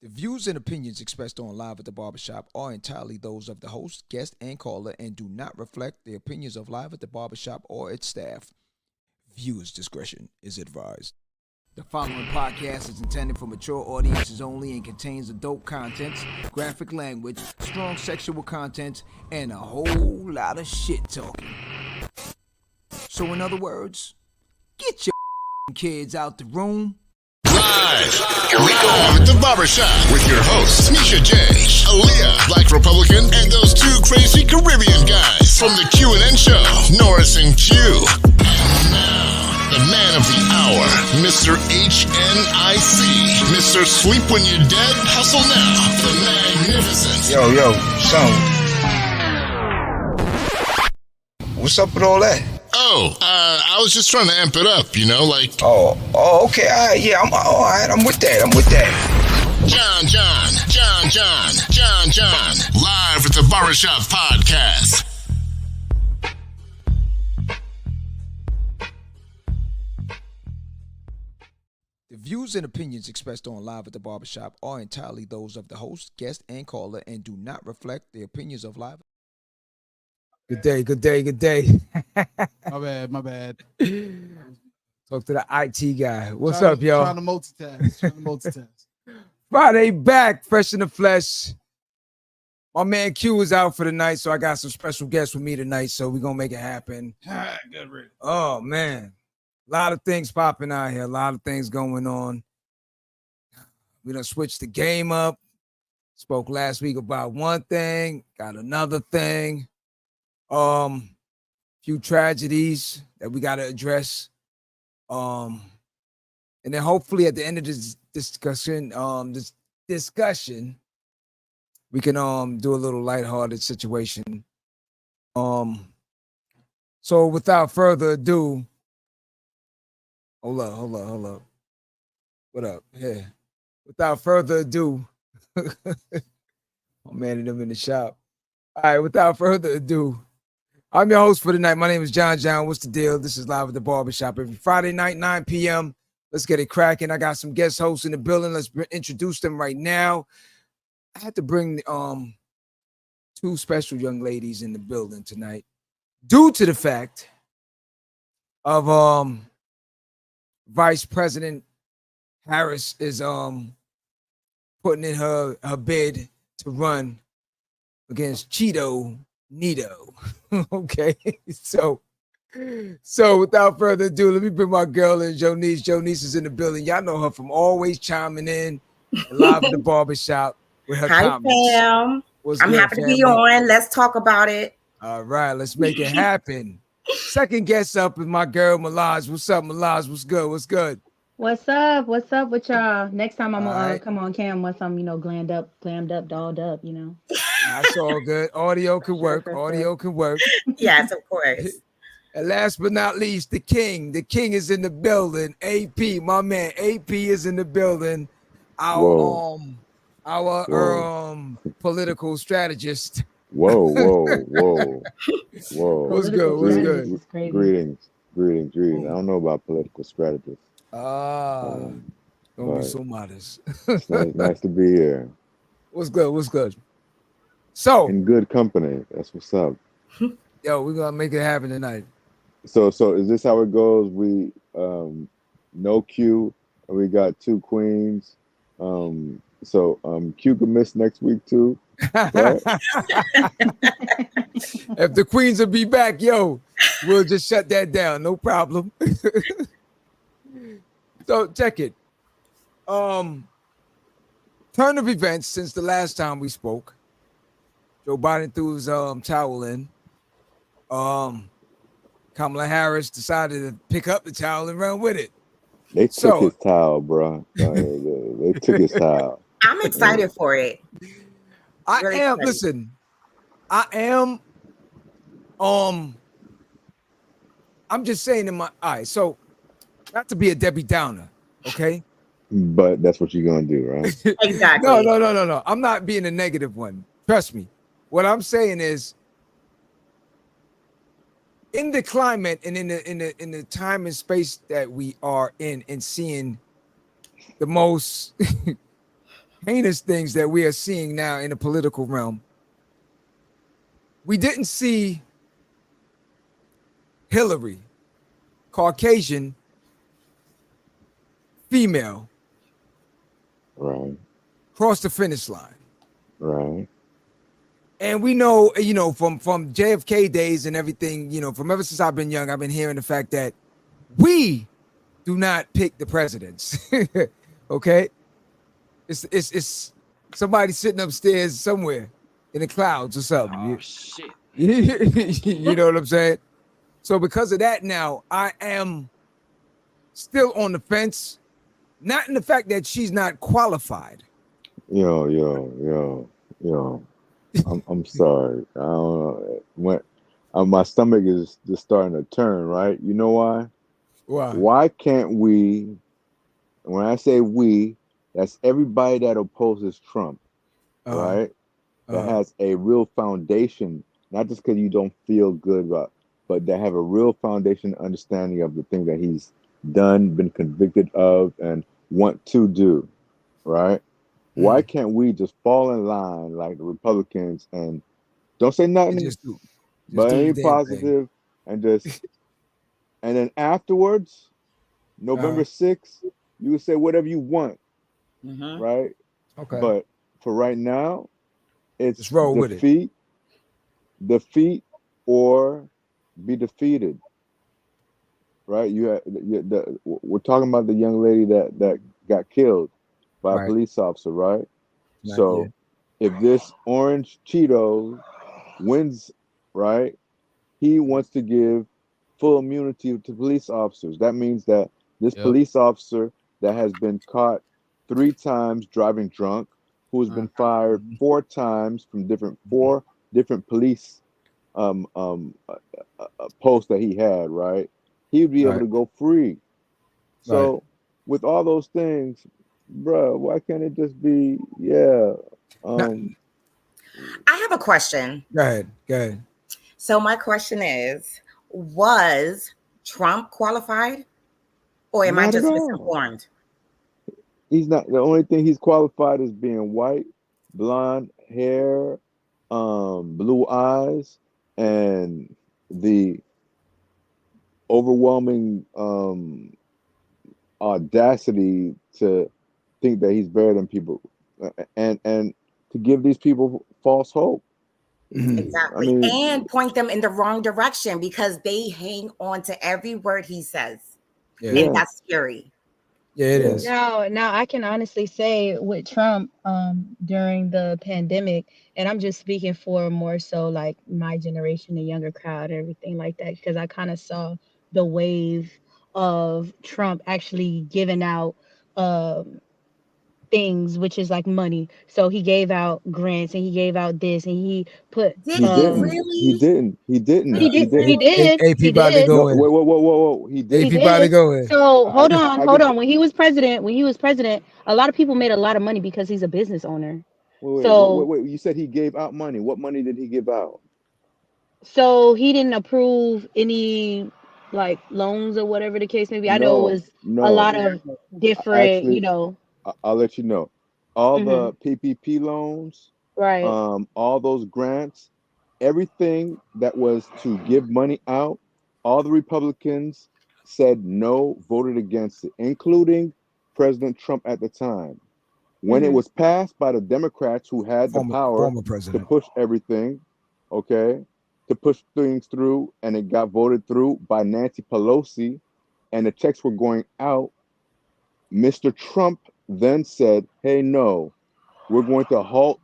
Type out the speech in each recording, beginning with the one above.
The views and opinions expressed on Live at the Barbershop are entirely those of the host, guest, and caller and do not reflect the opinions of Live at the Barbershop or its staff. Viewers' discretion is advised. The following podcast is intended for mature audiences only and contains adult contents, graphic language, strong sexual content, and a whole lot of shit talking. So in other words, get your kids out the room. Live at the Barbershop with your hosts, Misha J, Aaliyah, Black Republican, and those two crazy Caribbean guys from the Q&N show, Norris and Q. And now, the man of the hour, Mr. HNIC, Mr. Sleep When You're Dead, Hustle Now, the magnificent. Yo, son. What's up with all that? I was just trying to amp it up, you know, like... Oh, okay, all right, yeah, I'm all right, I'm with that. John, live at the Barbershop podcast. The views and opinions expressed on Live at the Barbershop are entirely those of the host, guest, and caller and do not reflect the opinions of Live. Good day. My bad. Talk to the IT guy. What's up, y'all? Trying to multitask. Friday back, fresh in the flesh. My man Q is out for the night, so I got some special guests with me tonight, so we're going to make it happen. Good riddance. Oh, man. A lot of things popping out here. A lot of things going on. We done switched the game up. Spoke last week about one thing, got another thing. Few tragedies that we got to address. And then hopefully at the end of this discussion, we can do a little lighthearted situation. So without further ado, hold up. What up? Yeah. Without further ado, I'm manning them in the shop. All right, without further ado, I'm your host for the night. My name is John. What's the deal? This is Live at the Barbershop every Friday night, 9 p.m. Let's get it cracking. I got some guest hosts in the building. Let's introduce them right now. I had to bring two special young ladies in the building tonight due to the fact of Vice President Harris is putting in her bid to run against Cheeto Nito. Okay, so without further ado, let me bring my girl in, Jonice. Jonice is in the building. Y'all know her from always chiming in Live at the Barbershop with her comments. Hi, fam. I'm happy to be on. Let's talk about it. All right, let's make it happen. Second guest up is my girl Malaj. What's up, Malaj? What's good? What's up with y'all? Next time I'm gonna come on cam once I'm, glammed up, dolled up, That's all good. Audio can work. Yes, of course. And last but not least, the king. The king is in the building. AP, my man. AP is in the building. Our political strategist. Whoa. What's good? Greetings. I don't know about political strategists. Don't be so modest. nice to be here. What's good? So in good company. That's what's up. Yo, we're gonna make it happen tonight. So is this how it goes? We no Q, and we got two queens. So Q can miss next week too. Right? If the queens will be back, we'll just shut that down. No problem. So check it. Turn of events since the last time we spoke. Joe Biden threw his towel in. Kamala Harris decided to pick up the towel and run with it. They took his towel, bro. They took his towel. I'm excited for it. I'm just saying in my eyes. So not to be a Debbie Downer, okay? But that's what you're gonna do, right? Exactly. No. I'm not being a negative one. Trust me. What I'm saying is, in the climate and in the time and space that we are in, and seeing the most heinous things that we are seeing now in the political realm. We didn't see Hillary, Caucasian, female, Right. cross the finish line. Right. And we know, from JFK days and everything, from ever since I've been young, I've been hearing the fact that we do not pick the presidents. Okay? It's somebody sitting upstairs somewhere in the clouds or something. Oh shit. You know what I'm saying? So because of that now, I am still on the fence. Not in the fact that she's not qualified. Yo. I'm sorry. I don't know. My stomach is just starting to turn, right? You know why? Why? Why can't we, when I say we, that's everybody that opposes Trump, right? That has a real foundation, not just because you don't feel good about, but that have a real foundation understanding of the thing that he's done, been convicted of, and want to do, right? Why can't we just fall in line like the Republicans and don't say nothing, but any positive, and just, and then afterwards, November 6th, you would say whatever you want, right? Okay. But for right now, it's just roll with it. Defeat or be defeated, right? We're talking about the young lady that got killed by a police officer, right? So if this orange Cheeto wins, right, he wants to give full immunity to police officers. That means that this police officer that has been caught 3 times driving drunk, who has been fired 4 times from four different police posts that he had, right? He'd be able to go free. So with all those things, bro, why can't it just be, I have a question. Go ahead. So my question is, was Trump qualified? Or am I just misinformed? He's not. The only thing he's qualified is being white, blonde hair, blue eyes, and the overwhelming audacity to think that he's better than people, and to give these people false hope. Exactly. And point them in the wrong direction because they hang on to every word he says. And that's scary. Yeah, it is. Now I can honestly say with Trump during the pandemic, and I'm just speaking for more so like my generation, the younger crowd, everything like that, because I kind of saw the wave of Trump actually giving out things, which is like money. So he gave out grants and he gave out this and he put Did he really? He didn't. He did. AP about to go in. Whoa. He did. AP about to go in. So hold on. When he was president, a lot of people made a lot of money because he's a business owner. Wait. You said he gave out money. What money did he give out? So he didn't approve any like loans or whatever the case may be. I know it was a lot of different, Actually, I'll let you know. All the PPP loans, right? All those grants, everything that was to give money out, all the Republicans said no, voted against it, including President Trump at the time. When it was passed by the Democrats who had the power to push everything, to push things through, and it got voted through by Nancy Pelosi, and the checks were going out, Mr. Trump then said, hey, no, we're going to halt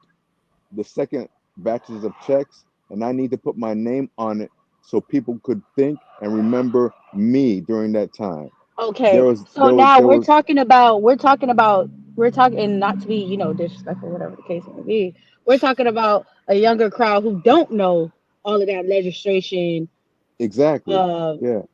the second batches of checks, and I need to put my name on it so people could think and remember me during that time. Okay. We're talking about, and not to be, disrespectful, whatever the case may be. We're talking about a younger crowd who don't know all of that legislation. Exactly.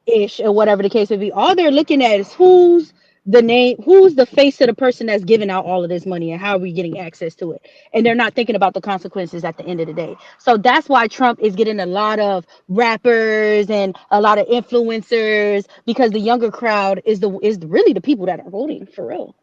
Ish, or whatever the case may be. All they're looking at is who's the face of the person that's giving out all of this money and how are we getting access to it. And they're not thinking about the consequences at the end of the day. So that's why Trump is getting a lot of rappers and a lot of influencers, because the younger crowd is really the people that are voting for real.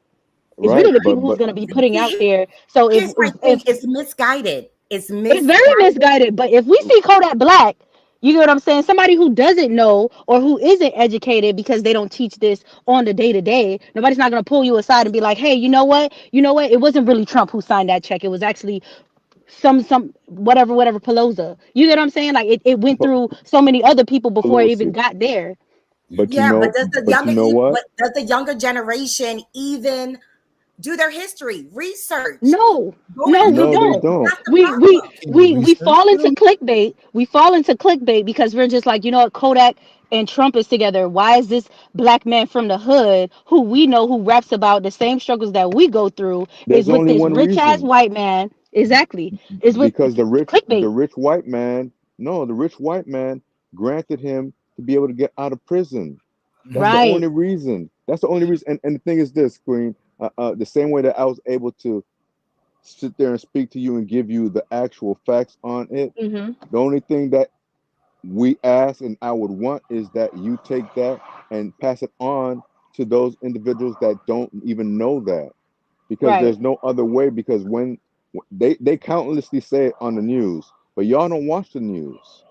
It's right? really the people who's But going to be putting out See, there. So here's my thing. if It's misguided. It's it's very misguided. misguided, but if we see Kodak Black, you get what I'm saying? Somebody who doesn't know or who isn't educated because they don't teach this on the day to day, nobody's not going to pull you aside and be like, hey, you know what? You know what? It wasn't really Trump who signed that check. It was actually some whatever Pelosi. You get what I'm saying? Like it went Pe- through so many other people before it even Pelosi. got there. But Yeah, but but you know what? does the younger generation even do their history, research, No, go no, into we No, they don't. don't. that's the We we problem. Can you we research fall into them? clickbait. We fall into clickbait because we're just like, you know what, Kodak and Trump is together. Why is this black man from the hood who we know who raps about the same struggles that we go through is There's with only this one rich ass reason. white man? Exactly. Is with Because the clickbait. rich white man, no, the rich white man granted him to be able to get out of prison. That's the Mhm. Right. only reason. That's the only reason. And the thing is this, Queen, the same way that I was able to sit there and speak to you and give you the actual facts on it, Mm-hmm. the only thing that we ask and I would want is that you take that and pass it on to those individuals that don't even know that, because Right. there's no other way. Because when they countlessly say it on the news, but y'all don't watch the news,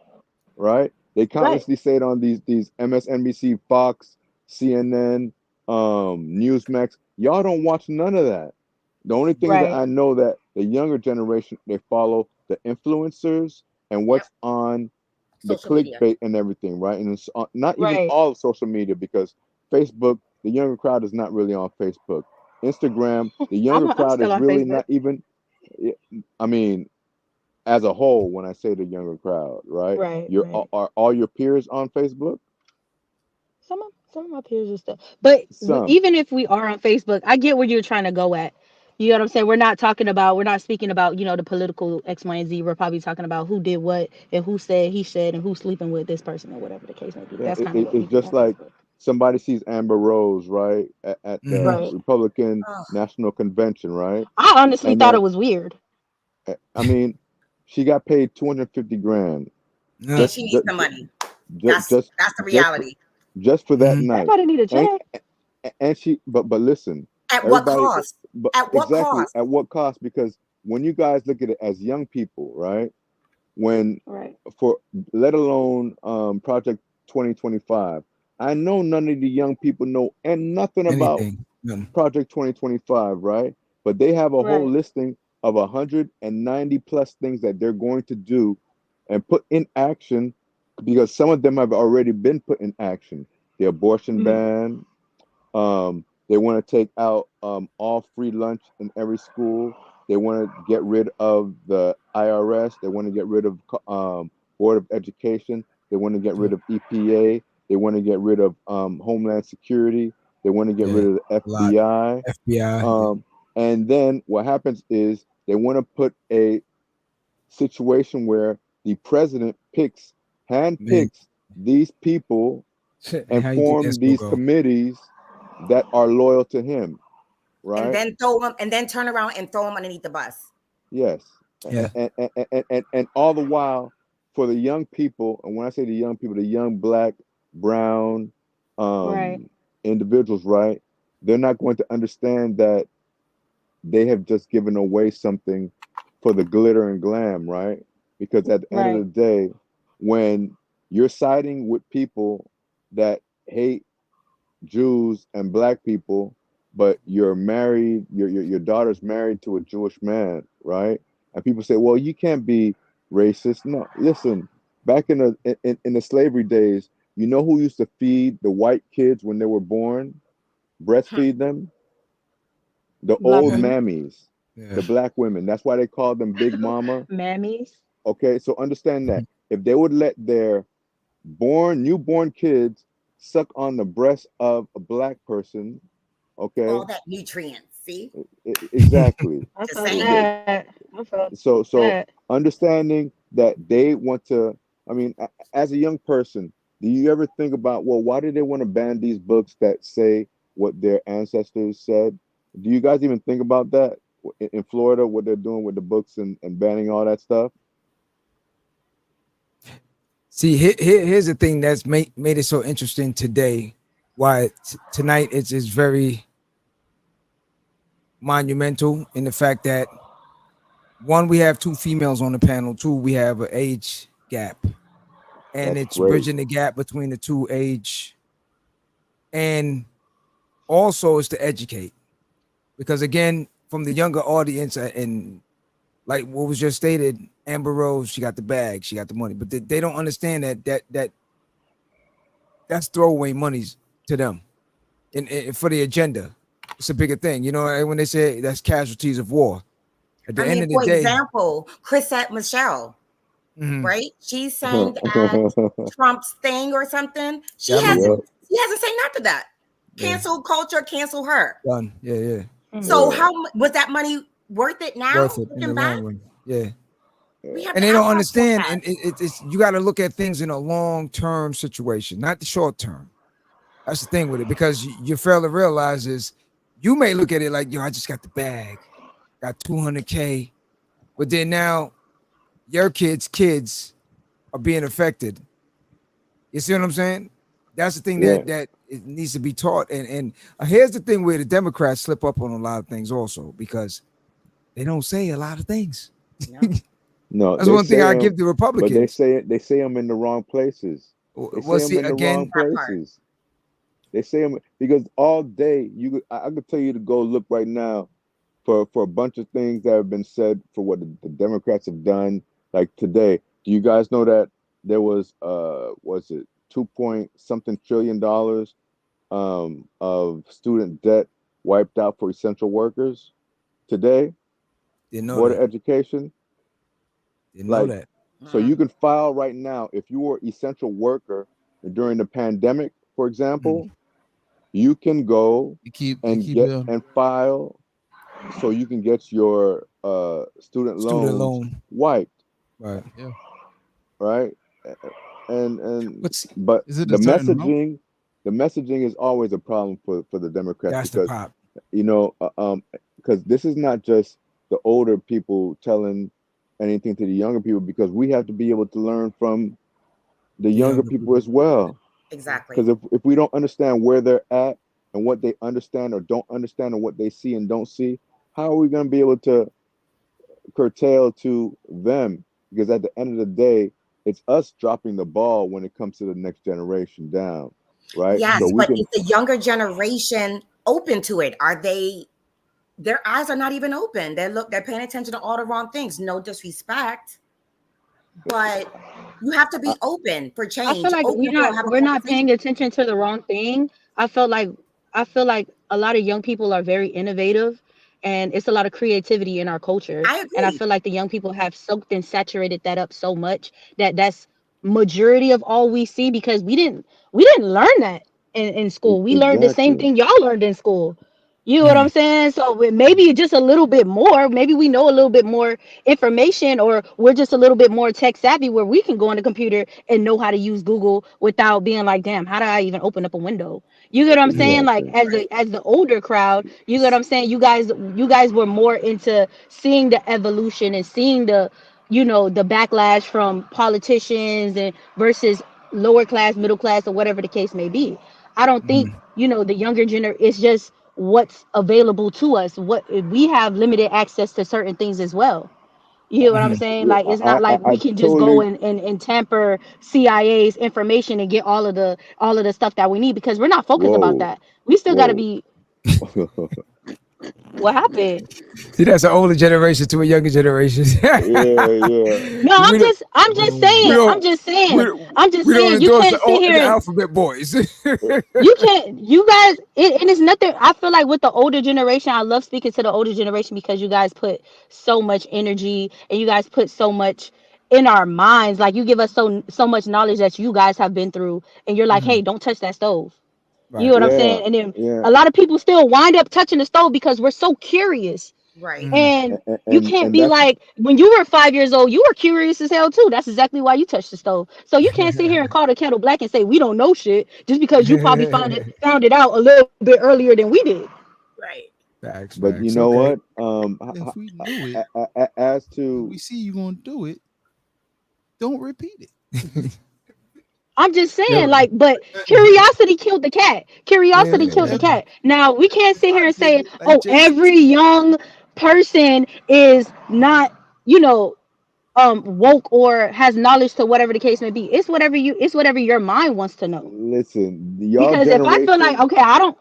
right? They Right. countlessly say it on these MSNBC, Fox, CNN, Newsmax. Y'all don't watch none of that. The only thing that Right. I know that the younger generation, they follow the influencers and Yep, what's on the social media. clickbait and everything, right? And it's not even Right. all of social media, because Facebook, the younger crowd is not really on Facebook. Instagram, the younger I'm crowd still is on really Facebook. not even. I mean, as a whole, when I say the younger crowd, right? Right. Your Right. are all your peers on Facebook? Some of my peers and stuff. But Some. even if we are on Facebook, I get where you're trying to go at. You know what I'm saying? We're not speaking about, the political X, Y, and Z. We're probably talking about who did what and who said he said and who's sleeping with this person or whatever the case may be. Yeah, That's kind of what we it's do just on like Facebook. somebody sees Amber Rose, right, at the Mhm. Right. Republican Ugh. National Convention, right? I honestly And thought it then, was weird. I mean, she got paid 250 grand And Yeah. just she needs just the money. just just That's the just for, reality. just for that Mhm. night. Everybody need a And check. she, but listen, At what everybody, cost? but At what exactly cost? at what cost? Because when you guys look at it as young people, right? When Right. for let alone Project 2025, I know none of the young people know and nothing about Anything. Project 2025, right? But they have a whole Right. listing of 190 plus things that they're going to do and put in action, because some of them have already been put in action. The abortion Mm-hmm. ban, they want to take out all free lunch in every school. They want to get rid of the IRS. They want to get rid of Board of Education. They want to get rid of EPA. They want to get rid of Homeland Security. They want to get Yeah. rid of the A lot. FBI. FBI. Yeah. And then what happens is they want to put a situation where the president Man. handpicks these people And and how you think form that's gonna these go? committees that are loyal to him, And right? then throw them and then turn around and throw them underneath the bus. Yes. Yeah. And all the while, for the young people, and when I say the young people, the young black, brown Right. individuals, right? They're not going to understand that they have just given away something for the glitter and glam, right? Because at the end of Right. the day, when you're siding with people that hate Jews and black people, but you're married, your daughter's married to a Jewish man, right? And people say, well, you can't be racist. No, listen, back in the slavery days, you know who used to feed the white kids when they were born, breastfeed them? The Black old Yeah. women. mammies, Yeah. the black women. That's why they called them Big Mama. Mammies. Okay, so understand that if they would let their newborn kids suck on the breast of a black person, All okay, that nutrients. See? exactly. I Just felt saying. that. I felt So that. understanding that they want to, I mean, as a young person, do you ever think about, well, why do they want to ban these books that say what their ancestors said? Do you guys even think about that in Florida, what they're doing with the books and banning all that stuff? See, here's the thing that's made it so interesting today. Why tonight it's very monumental in the fact that one, we have two females on the panel. Two, we have an age gap, and That's it's great. bridging the gap between the two age, and also is to educate, because again, from the younger audience, and like what was just stated, Amber Rose, she got the bag, she got the money, but they don't understand that's throwaway monies to them, and for the agenda, it's a bigger thing. You know, when they say that's casualties of war, at the end of the for day, example, Chrisette Michelle, mhm, right? She sang at Trump's thing or something. She yeah, I remember. hasn't sang after that. Yeah. Cancel culture, cancel her. Done. Yeah. So how was that money worth it now? Worth it in the Looking back, long run. Yeah. we have And to they don't ask ourselves understand, that. and it's you got to look at things in a long-term situation, not the short term. That's the thing with it, because you fail to realize is you may look at it like, yo, I just got the bag, got 200K, but then now your kids are being affected. You see what I'm saying? That's the thing Yeah. that it needs to be taught. And here's the thing where the Democrats slip up on a lot of things also, because they don't say a lot of things. No, That's they one thing say I 'em, give the but Republicans. they say them in the wrong places. They Well, say see, them in the wrong again, places. They say them because all day I could tell you to go look right now for a bunch of things that have been said for what the Democrats have done. Like today, do you guys know that there was it 2 something trillion dollars of student debt wiped out for essential workers today? didn't know Board that. of Education. Didn't know Like, that. so you can file right now if you were essential worker during the pandemic, for example. You can go and get and file, so you can get your student loans loan. wiped, Right. Yeah. right? And But but Is it the a certain amount? messaging is always a problem for the Democrats, that's the because pop. you know because this is not just the older people telling anything to the younger people, because we have to be able to learn from the younger people as well. Exactly. Because if we don't understand where they're at and what they understand or don't understand, and what they see and don't see, how are we going to be able to curtail to them? Because at the end of the day, it's us dropping the ball when it comes to the next generation down, right? Yes, So we but can. is the younger generation open to it? Are they? Their eyes are not even open. They're paying attention to all the wrong things. No disrespect, but you have to be open for I change. feel like Open for have a we're not conversation. paying attention to the wrong thing. I feel like a lot of young people are very innovative, and it's a lot of creativity in our culture. I And I agree. feel like the young people have soaked and saturated that up so much that that's majority of all we see, because we didn't learn that in school. We learned the same Exactly. thing y'all learned in school. You know what I'm saying? So maybe just a little bit more. Maybe we know a little bit more information, or we're just a little bit more tech savvy where we can go on the computer and know how to use Google without being like, damn, how do I even open up a window? You get what I'm saying? Like Exactly. as the older crowd, you get what I'm saying? You guys were more into seeing the evolution and seeing the, you know, the backlash from politicians and versus lower class, middle class, or whatever the case may be. I don't think, you know, the younger generation, it's just what's available to us. What we have limited access to certain things as well. You hear what I'm saying? Yeah, Like it's not like we I can just go totally. and tamper CIA's information and get all of the stuff that we need, because we're not focused about Whoa, that. We still gotta whoa. be. What happened? See, that's an older generation to a younger generation. Yeah, yeah. No, we don't, we don't, we, I'm just we don't saying you endorse can't sit the here and alphabet boys. you can't you guys and it's nothing. I feel like with the older generation, I love speaking to the older generation because you guys put so much energy and you guys put so much in our minds. Like you give us so much knowledge that you guys have been through, and you're like, hey, don't touch that stove. You know Right. what I'm Yeah, saying? And then yeah. a lot of people still wind up touching the stove because we're so curious. Right. And you can't And be that's like, when you were 5 years old, you were curious as hell too. That's exactly why you touched the stove. So you can't sit here and call the kettle black and say we don't know shit just because you probably found it out a little bit earlier than we did. Right. but you Facts. know Okay. what? If we knew it, As and to we see you gonna do it, don't repeat it. I'm just saying, Yeah, like, but curiosity killed the cat. Curiosity killed the yeah. cat. Now we can't sit here and say, Like oh, every young person is not, you know, woke or has knowledge to whatever the case may be. It's whatever your mind wants to know. Listen, Because if I feel like, okay, I don't.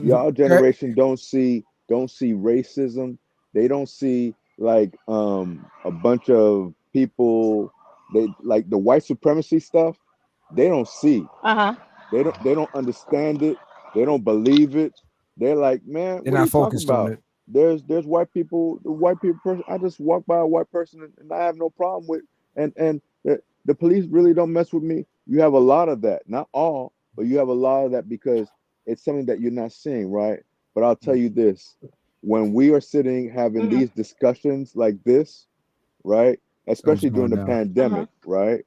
y'all Okay. generation don't see racism. They don't see like a bunch of people, they like the white supremacy stuff. They don't see. Uh-huh. They don't understand it. They don't believe it. They're like, man, They're what are not you talking focused on about? it. There's white people, the white people person. I just walk by a white person and I have no problem with, and the police really don't mess with me. You have a lot of that, not all, but you have a lot of that because it's something that you're not seeing, right? But I'll tell you this: when we are sitting having Hmm. these discussions like this, right, Something's especially during going the down. Uh-huh. pandemic, right?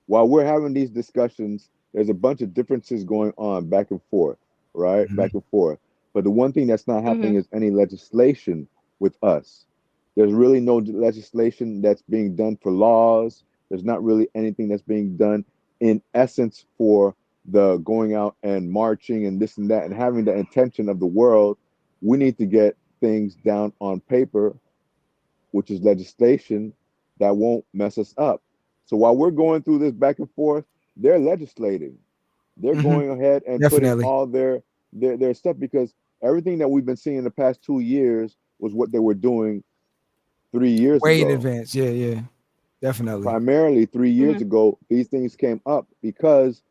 While we're having these discussions, there's a bunch of differences going on back and forth, right? Mhm. Back and forth. But the one thing that's not Hmm. happening is any legislation with us. There's really no legislation that's being done for laws. There's not really anything that's being done in essence for the going out and marching and this and that and having the intention of the world. We need to get things down on paper, which is legislation that won't mess us up. So while we're going through this back and forth, they're legislating. They're Mhm. going ahead and putting Definitely. all their stuff because everything that we've been seeing in the past 2 years was what they were doing 3 years Way in ago. advance. Yeah, yeah. Definitely. Primarily 3 years Hmm. ago, these things came up because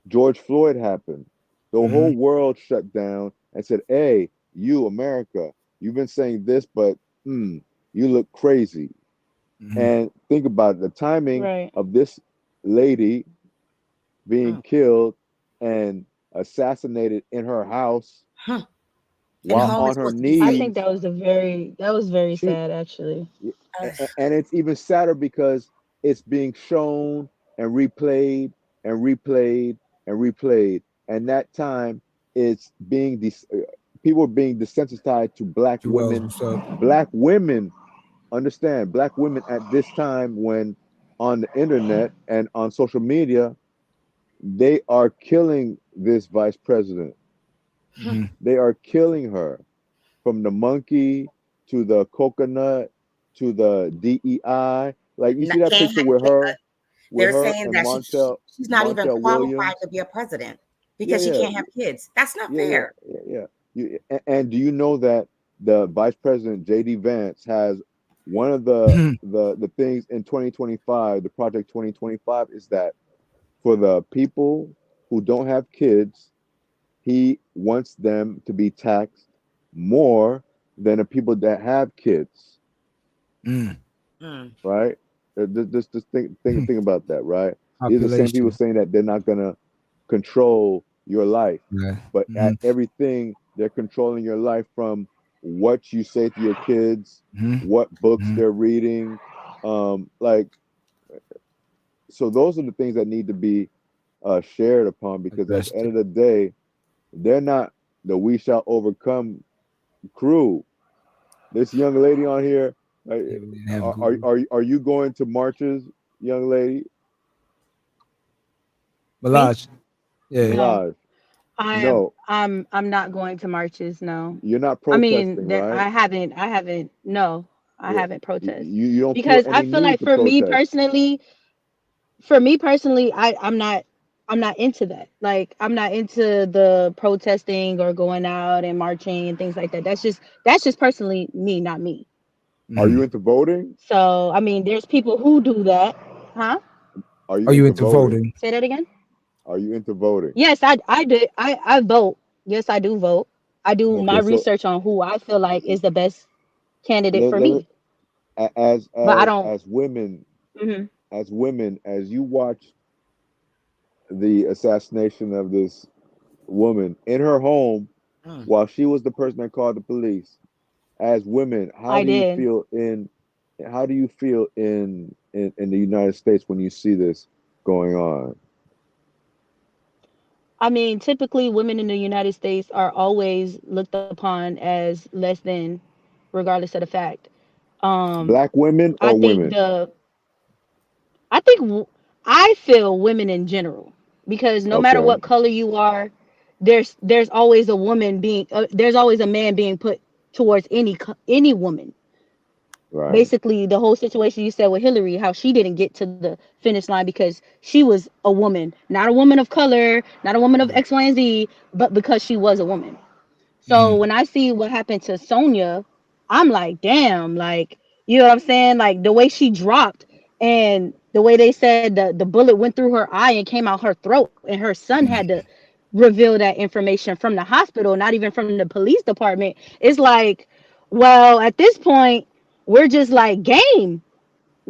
George Floyd happened. The whole Hmm. world shut down and said, "Hey, you America, you've been saying this, but you look crazy." Hmm. And think about it, the timing Right. of this lady being Mm. killed and assassinated in her house Huh. And while home is on her supposed to be I safe. think knees. that was very She sad, actually. Ugh. and it's even sadder because it's being shown and replayed and replayed and replayed. And that time it's being people are being desensitized to black Wells, women. what's up? Black women understand black women at this time when on the internet and on social media they are killing this vice president. Huh. Hmm. They are killing her from the monkey to the coconut to the DEI. Like you see that Can't picture have, with they're her saying and that she's not even Montel qualified Williams. to be a president Yeah, because she yeah, can't have kids. That's not yeah, yeah, fair. yeah, yeah. And do you know that the Vice President JD Vance has one of the things in 2025, the project 2025 is that for the people who don't have kids, he wants them to be taxed more than the people that have kids, Mm. Mm. right? Just think about that, right? These are the same people Population. saying that they're not gonna control your life, Yeah. but Hmm. at everything they're controlling your life from what you say to your kids, Hmm. what books Hmm. they're reading, like so. Those are the things that need to be shared upon because at the Addressed. end of the day, they're not the "We Shall Overcome" crew. This young lady on here, Yeah, we didn't have Google. are you going to marches, young lady? Me? Malaj. Yeah. No. Milage, I am no, I'm not going to marches, no. you're not I mean, protesting, there right? I haven't no, I Yeah, haven't protest. you don't feel Because I any feel need like to protest. for me personally, I'm not into that. Like I'm not into the protesting or going out and marching and things like that. That's just personally me, not me. Are you Hmm. into voting? So, I mean, there's people who do that. Huh? Are you Are you into into voting? voting? Say that again? Are you into voting? Yes, I do. I vote. Yes, I do vote. I do my Okay, so research on who I feel like is the best candidate let, for let me me. But I don't. as women, Mhm. as you watch the assassination of this woman in her home Mm. while she was the person that called the police, as women, I did. how do you feel in the United States when you see this going on? I mean, typically women in the United States are always looked upon as less than, regardless of the fact. Um, Black women I or think women? the I think I feel women in general, because no matter Okay. what color you are, there's always a woman being there's always a man being put towards any woman. Right. Basically, the whole situation you said with Hillary, how she didn't get to the finish line because she was a woman, not a woman of color, not a woman of X, Y, and Z, but because she was a woman. So Mhm. when I see what happened to Sonya, I'm like, damn, like, you know what I'm saying? Like the way she dropped, and the way they said the bullet went through her eye and came out her throat, and her son had to reveal that information from the hospital, not even from the police department. It's like, well, at this point, we're just like game,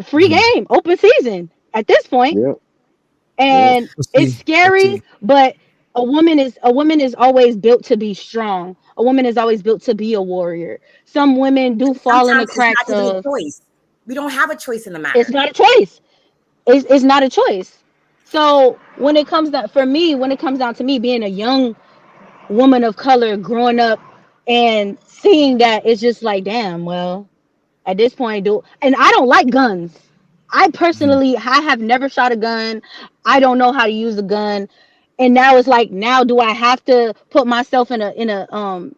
free Mhm. game, open season at this point. Yep. Yep. And Let's it's see. Let's scary, see. but a woman is always built to be strong. A woman is always built to be a warrior. Some women do fall in the Sometimes it's not cracks even a of, choice. We don't have a choice in the it's matter. not a choice. It's not a choice. So when it comes down, for me, when it comes down to me being a young woman of color growing up and seeing that, it's just like, damn, well, at this point, do and I don't like guns. I Mhm. personally, I have never shot a gun. I don't know how to use a gun, and now it's like, now do I have to put myself in a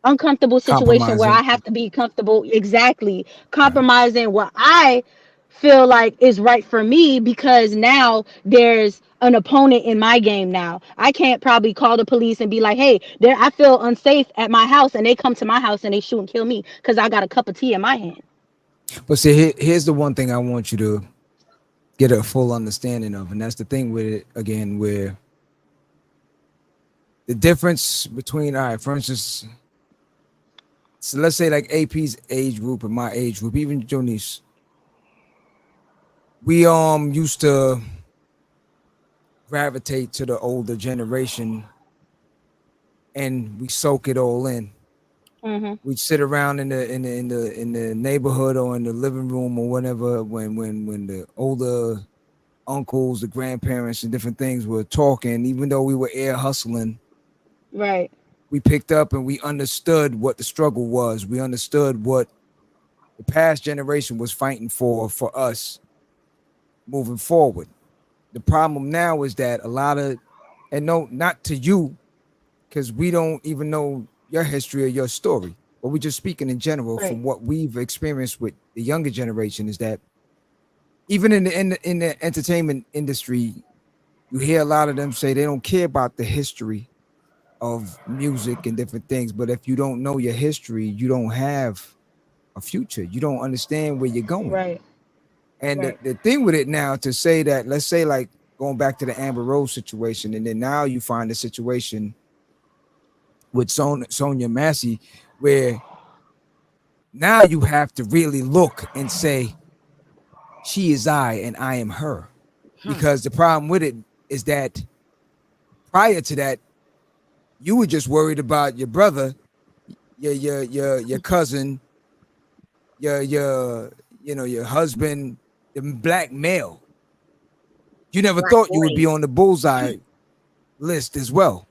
uncomfortable situation where Compromising. I have to be comfortable, exactly, compromising what I feel like is right for me, because now there's an opponent in my game. Now I can't probably call the police and be like, hey, there, I feel unsafe at my house, and they come to my house and they shoot and kill me because I got a cup of tea in my hand. But see, here's the one thing I want you to get a full understanding of, and that's the thing with it again, where the difference between, all right, for instance, so let's say like AP's age group and my age group, even Jonice, we used to gravitate to the older generation and we soak it all in. Hmm. We'd sit around in the neighborhood or in the living room or whatever when the older uncles, the grandparents, and different things were talking, even though we were air hustling, Right. we picked up and we understood what the struggle was. We understood what the past generation was fighting for us moving forward. The problem now is that a lot of, and no, not to you, because we don't even know your history or your story, but we're just speaking in general Right. from what we've experienced with the younger generation, is that even in the entertainment industry, you hear a lot of them say they don't care about the history of music and different things. But if you don't know your history, you don't have a future. You don't understand where you're going. Right. And the, Right. the thing with it now, to say that, let's say like going back to the Amber Rose situation, and then now you find a situation with Sonya Massey, where now you have to really look and say, she is I and I am her. Hmm. Because the problem with it is that prior to that, you were just worried about your brother, your cousin, your your husband, the black male. You never Black thought you would be boys. on the bullseye list as well.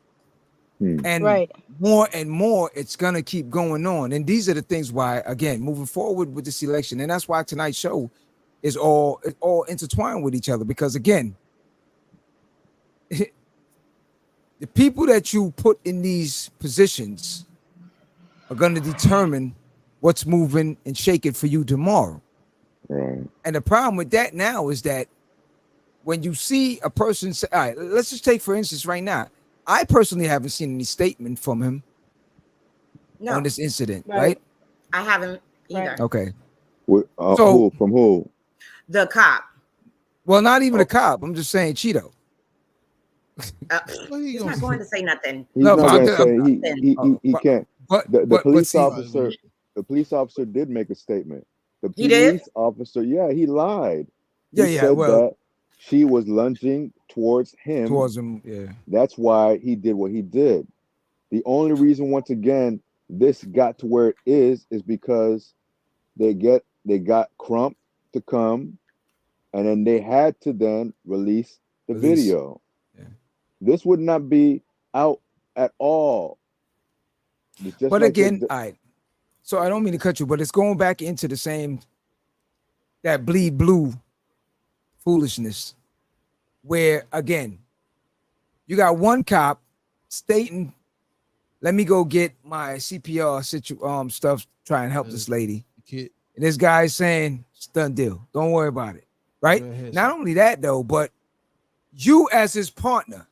Hmm. And Right. more and more, it's gonna keep going on. And these are the things why, again, moving forward with this election, and that's why tonight's show is all intertwined with each other. Because again, the people that you put in these positions are gonna determine what's moving and shaking for you tomorrow. Right. And the problem with that now is that when you see a person say, all right, let's just take for instance right now, I personally haven't seen any statement from him on No, this incident, Right. right? I haven't Right. either. Okay. So, Who? From who? The cop. well, not even a Oh, cop. I'm just saying Cheeto. Uh, What he he's gonna not say? going to say nothing. he's No, not but gonna I'm say Nothing. he but can't. but The but but police see, Probably wouldn't. officer, the police officer did make a statement. The He did? police officer, yeah, he lied. yeah, He yeah, said well, that she was lunging towards him. towards him, yeah. That's why he did what he did. The only reason, once again, this got to where it is because they got Crump to come, and then they had to then release the Release. video. Yeah. This would not be out at all. It's just But like again, all right. So I don't mean to cut you, but it's going back into the same, that bleed blue foolishness. where again, you got one cop stating, "Let me go get my CPR stuff, try and help this lady." Kid, And this guy is saying, "It's done deal. Don't worry about it." Right? go ahead, Not only that though, but you as his partner,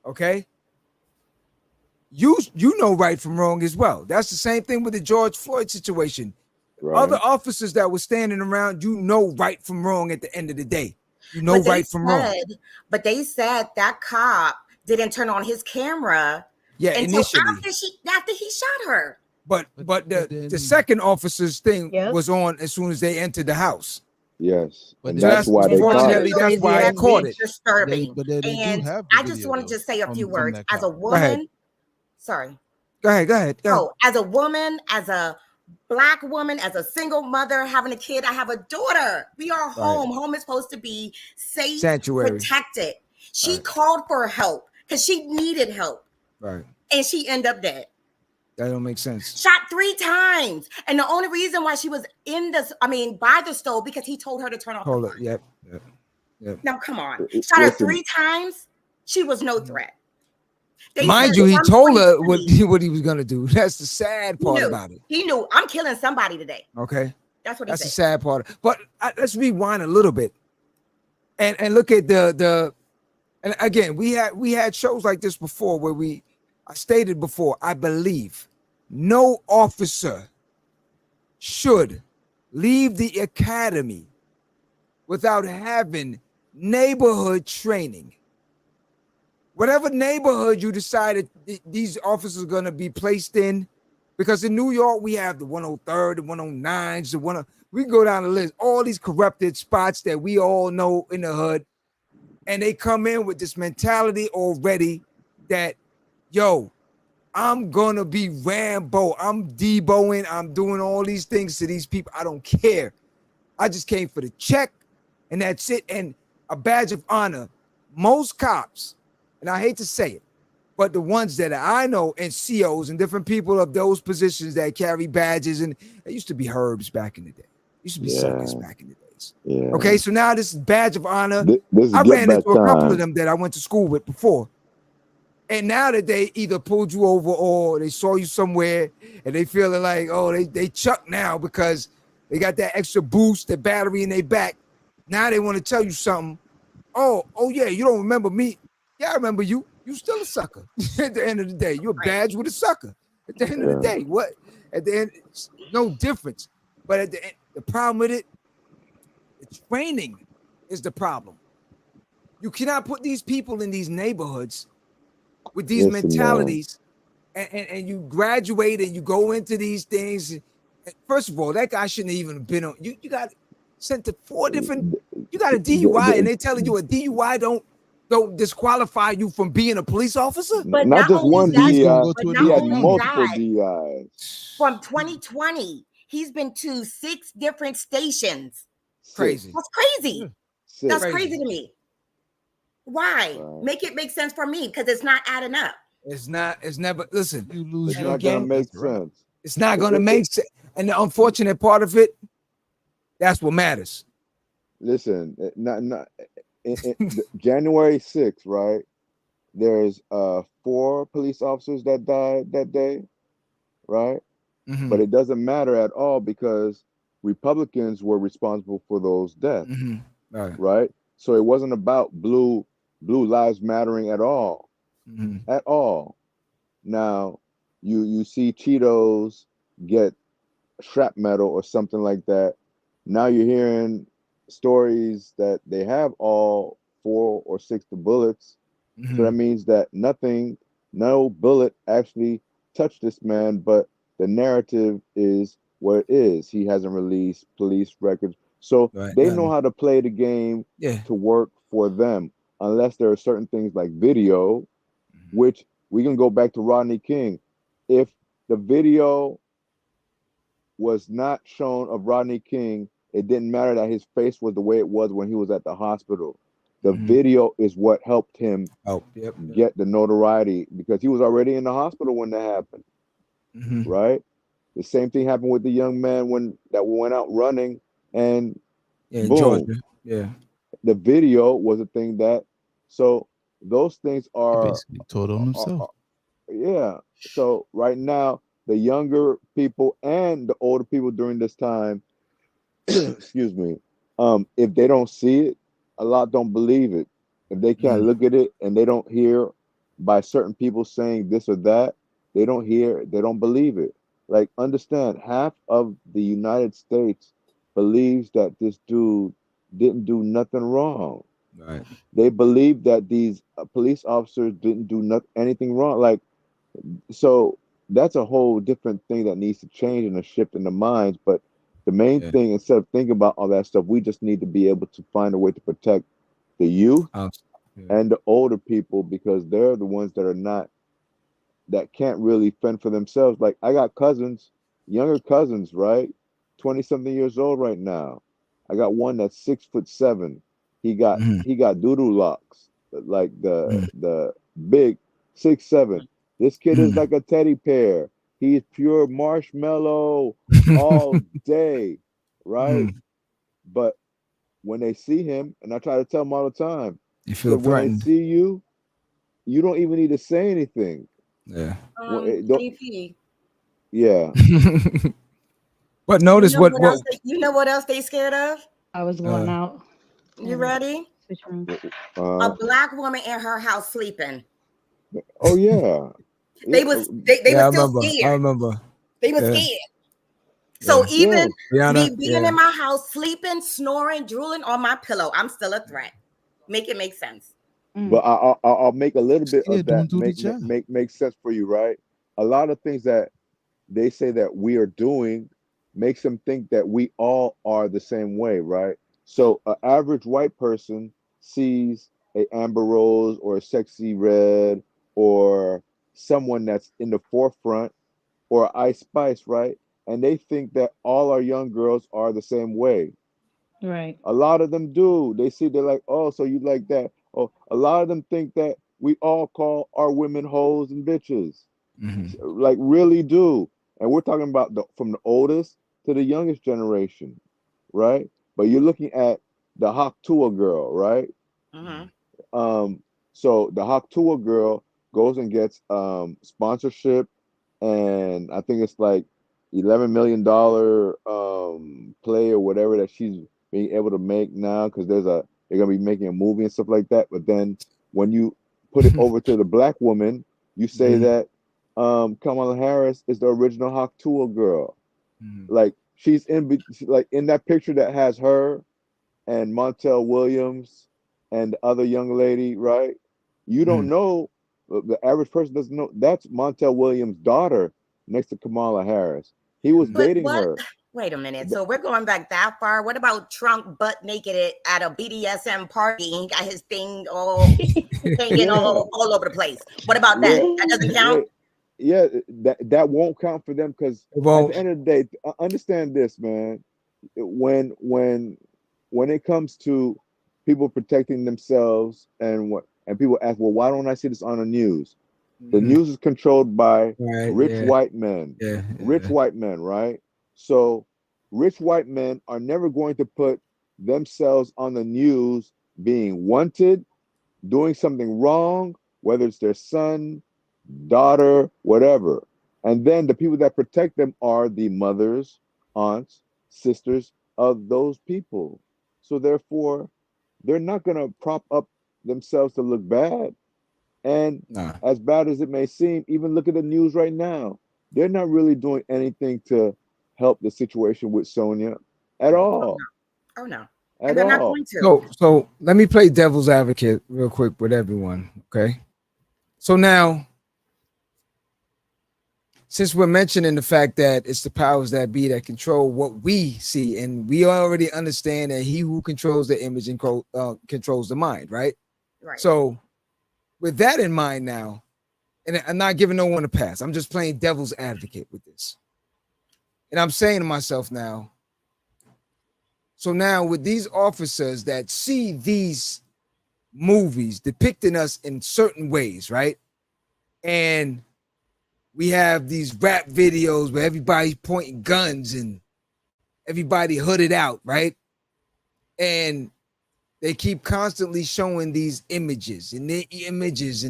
okay? You know right from wrong as well. That's the same thing with the George Floyd situation. Right. Other officers that were standing around, you know right from wrong at the end of the day. You know But they right from wrong. But they said that cop didn't turn on his camera Yeah, until initially. after he shot her. But But the then- second officer's thing Yep. was on as soon as they entered the house. Yes. But And then- that's why they caught Unfortunately, it. that's why they caught it. Disturbing. But they do And have the I just video, wanted though, to say a few from words. that As a cop. ahead. woman, sorry. Go ahead. Oh, as a woman, as a Black woman, as a single mother, having a kid, I have a daughter. We are home. Home is supposed to be safe, Sanctuary. protected. She Right. called for help because she needed help, Right. and she ended up dead. That don't make sense. Shot 3 times, and the only reason why she was by the stove, because he told her to turn off Hold the it. light. Yep. Now, come on. Shot her Listen. 3 times. She was no threat. They Mind said you, he told her 120. what he was gonna do. That's the sad part about it. He knew. I'm killing somebody today. Okay. That's what he That's the said. sad part. But let's rewind a little bit and look at the and again, we had shows like this before where I stated before, I believe no officer should leave the academy without having neighborhood training. Whatever neighborhood you decided these officers are going to be placed in, because in New York, we have the 103rd, the 109s, we can go down the list, all these corrupted spots that we all know in the hood. And they come in with this mentality already that, yo, I'm going to be Rambo. I'm Deboing. I'm doing all these things to these people. I don't care. I just came for the check and that's it. And a badge of honor. Most cops, and I hate to say it, but the ones that I know and COs and different people of those positions that carry badges, and they used to be herbs back in the day. Used to be suckers back in the days. Yeah. Okay, so now this is badge of honor. This is I get ran back into a couple time. of them that I went to school with before. And now that they either pulled you over or they saw you somewhere and they feeling like, oh, they chuck now because they got that extra boost, the battery in their back. Now they want to tell you something. Oh yeah, you don't remember me. Yeah, I remember you. You still a sucker. At the end of the day, you're a badge with a sucker. At the end of the day, what? At the end, it's no difference. But at the end, the problem with it, the training is the problem. You cannot put these people in these neighborhoods with these mentalities, and you graduate and you go into these things. First of all, that guy shouldn't have even been on. You got sent to 4 different. You got a DUI, and they telling you a DUI don't disqualify you from being a police officer. But not just only one that, DUI, but he not had only multiple that, DUIs. from 2020, he's been to 6 different stations. Crazy. That's crazy. That's Crazy. crazy to me. Why? Right. Make it make sense for me, because it's not adding up. It's not. It's never. Listen, You lose It's your not gonna make That's right. sense. it's not going to make sense. And the unfortunate part of it, that's what matters. Listen, January 6th, right? There's 4 police officers that died that day, right? Mhm. But it doesn't matter at all because Republicans were responsible for those deaths, Mhm. Right. right? So it wasn't about blue lives mattering at all. Mhm. At all. Now you see Cheetos get shrapnel or something like that. Now you're hearing stories that they have all 4 or 6 bullets. Mhm. So that means that no bullet actually touched this man, but the narrative is what it is. He hasn't released police records. So Right. they know how to play the game Yeah. to work for them, unless there are certain things like video, which we can go back to Rodney King. If the video was not shown of Rodney King, it didn't matter that his face was the way it was when he was at the hospital. The video is what helped him get the notoriety because he was already in the hospital when that happened, right? The same thing happened with the young man that went out running and in boom. Georgia. Yeah. the video was a thing that, so those things He are, basically told on himself. yeah. So right now, the younger people and the older people during this time, excuse me, if they don't see it, a lot don't believe it. If they can't look at it and they don't hear by certain people saying this or that, they don't hear, they don't believe it. Like, understand, half of the United States believes that this dude didn't do nothing wrong. Right. They believe that these police officers didn't do anything wrong. Like, so that's a whole different thing that needs to change and a shift in the minds. But the main thing, instead of thinking about all that stuff, we just need to be able to find a way to protect the youth and the older people, because they're the ones that are not, that can't really fend for themselves. Like, I got cousins, younger cousins, right? 20 something years old right now. I got one that's 6'7". He got doodoo locks, like the big 6'7". This kid is like a teddy bear. He's pure marshmallow all day, right? But when they see him, and I try to tell them all the time, you feel when they threatened. see you, you don't even need to say anything. Yeah. AP. Yeah. But notice what you know what else they scared of? I was going out. You ready? A black woman in her house sleeping. Oh yeah. They was still scared. I remember. They was scared. So even me being in my house, sleeping, snoring, drooling on my pillow, I'm still a threat. Make it make sense. But I'll make a little bit of that make sense for you, right? A lot of things that they say that we are doing makes them think that we all are the same way, right? So an average white person sees a Amber Rose or a Sexy Red or someone that's in the forefront or Ice Spice, right? And they think that all our young girls are the same way. Right. A lot of them do. They're like, oh, so you like that. Oh, a lot of them think that we all call our women hoes and bitches. Like, really do. And we're talking about from the oldest to the youngest generation, right? But you're looking at the Haktua girl, right? So the Haktua girl goes and gets sponsorship, and I think it's like $11 million play or whatever that she's being able to make now, because they're gonna be making a movie and stuff like that. But then when you put it over to the black woman, you say that Kamala Harris is the original Haktua girl. Like, she's in that picture that has her and Montel Williams and the other young lady, right? You don't know, the average person doesn't know that's Montel Williams' daughter next to Kamala Harris. He was dating her. Wait a minute. So we're going back that far. What about Trump butt naked at a BDSM party? He got his thing all hanging all over the place. What about that? That doesn't count? Yeah, that won't count for them, because at the end of the day, understand this, man. When it comes to people protecting themselves and people ask, well, why don't I see this on the news? The news is controlled by rich white men. Rich white men, right? So rich white men are never going to put themselves on the news being wanted, doing something wrong, whether it's their son, daughter, whatever. And then the people that protect them are the mothers, aunts, sisters of those people. So therefore, they're not going to prop up themselves to look bad. And as bad as it may seem, even look at the news right now. They're not really doing anything to help the situation with Sonya at all. Oh no. And they're not going to. So let me play devil's advocate real quick with everyone. Okay. So now, since we're mentioning the fact that it's the powers that be that control what we see, and we already understand that he who controls the image and controls the mind, right? Right. So with that in mind now, and I'm not giving no one a pass, I'm just playing devil's advocate with this. And I'm saying to myself now, so now with these officers that see these movies depicting us in certain ways, right? And we have these rap videos where everybody's pointing guns and everybody hooded out, right? And they keep constantly showing these images and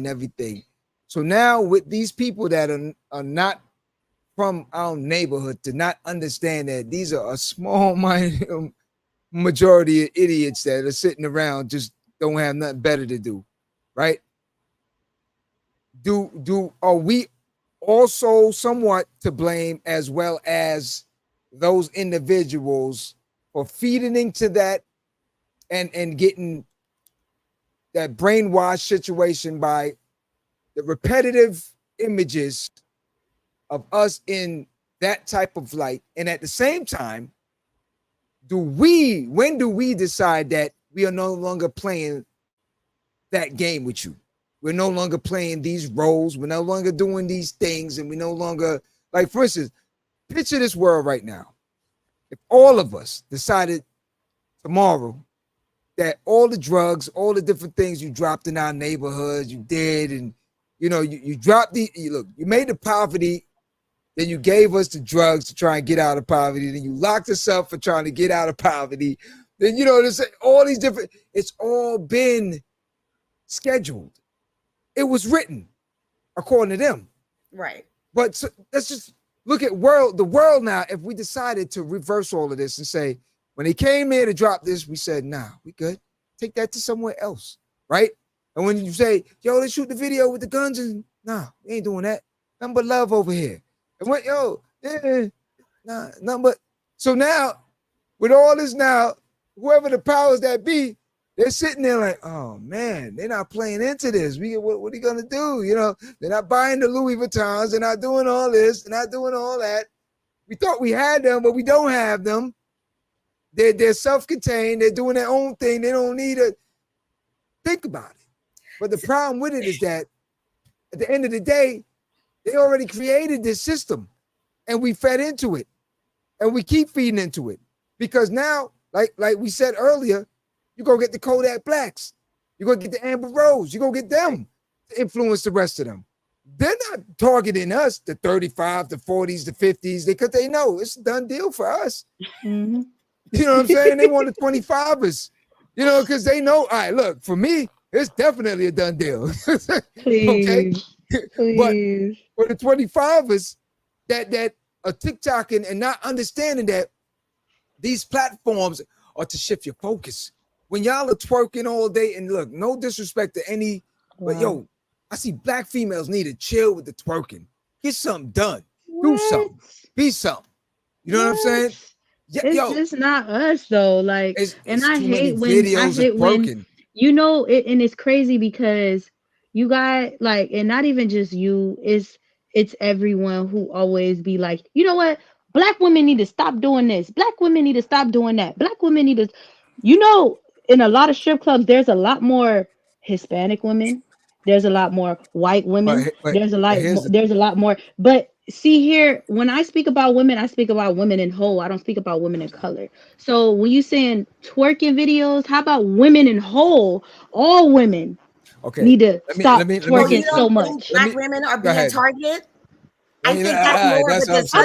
everything. So now with these people that are not from our neighborhood to not understand that these are a small majority of idiots that are sitting around just don't have nothing better to do, right? Are we also somewhat to blame as well as those individuals for feeding into that and getting that brainwashed situation by the repetitive images of us in that type of light? And at the same time, when do we decide that we are no longer playing that game with you? We're no longer playing these roles. We're no longer doing these things. And we no longer, like, for instance, picture this world right now. If all of us decided tomorrow that all the drugs, all the different things you dropped in our neighborhoods, you did, and you dropped you made the poverty, then you gave us the drugs to try and get out of poverty, then you locked us up for trying to get out of poverty. Then there's all these different, it's all been scheduled. It was written according to them. Right. But so, let's just look at the world now. If we decided to reverse all of this and say, when they came here to drop this, we said, nah, we good. Take that to somewhere else, right? And when you say, yo, let's shoot the video with the guns, and nah, we ain't doing that. Nothing but love over here. And what, nothing but. So now, with all this now, whoever the powers that be, they're sitting there like, oh man, they're not playing into this. What are you gonna do? They're not buying the Louis Vuittons. They're not doing all this. They're not doing all that. We thought we had them, but we don't have them. They're self-contained. They're doing their own thing. They don't need to think about it. But the problem with it is that at the end of the day, they already created this system, and we fed into it, and we keep feeding into it because now, like we said earlier, you go get the Kodak Blacks, you go get the Amber Rose, you go get them to influence the rest of them. They're not targeting us, the 35, the 40s, the 50s, because they know it's a done deal for us. Mm-hmm. You know what I'm saying? They want the 25ers, because they know, all right, look, for me, it's definitely a done deal. Please, okay? please. But for the 25ers that are TikToking and not understanding that these platforms are to shift your focus. When y'all are twerking all day, and look, no disrespect to any, but yo, I see black females need to chill with the twerking. Get something done. Do something. Be something. You know what I'm saying? Yeah, It's just not us though. Like, it's I too hate many when videos of twerking. And it's crazy because you got like, and not even just you, it's everyone who always be like, you know what? Black women need to stop doing this. Black women need to stop doing that. Black women need to, in a lot of strip clubs, there's a lot more Hispanic women. There's a lot more white women. But There's a lot. here's There's a lot more. But see here, when I speak about women, I speak about women in whole. I don't speak about women in color. So when you saying twerking videos, how about women in whole? All women need to stop twerking so much. Black women are being targeted. I think that's more of a discussion.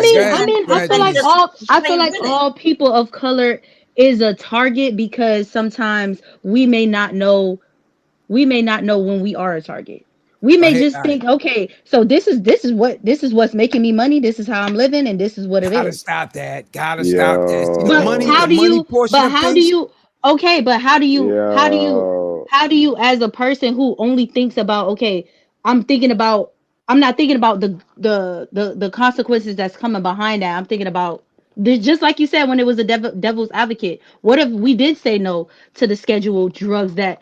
I feel like all people of color is a target because sometimes we may not know when we are a target. We may just think, okay, so this is what's making me money. This is how I'm living, and this is what it is. Stop that. Gotta stop this. But how do you, as a person who only thinks about, okay, I'm not thinking about the consequences that's coming behind that. I'm thinking about just like you said when it was a devil's advocate. What if we did say no to the scheduled drugs that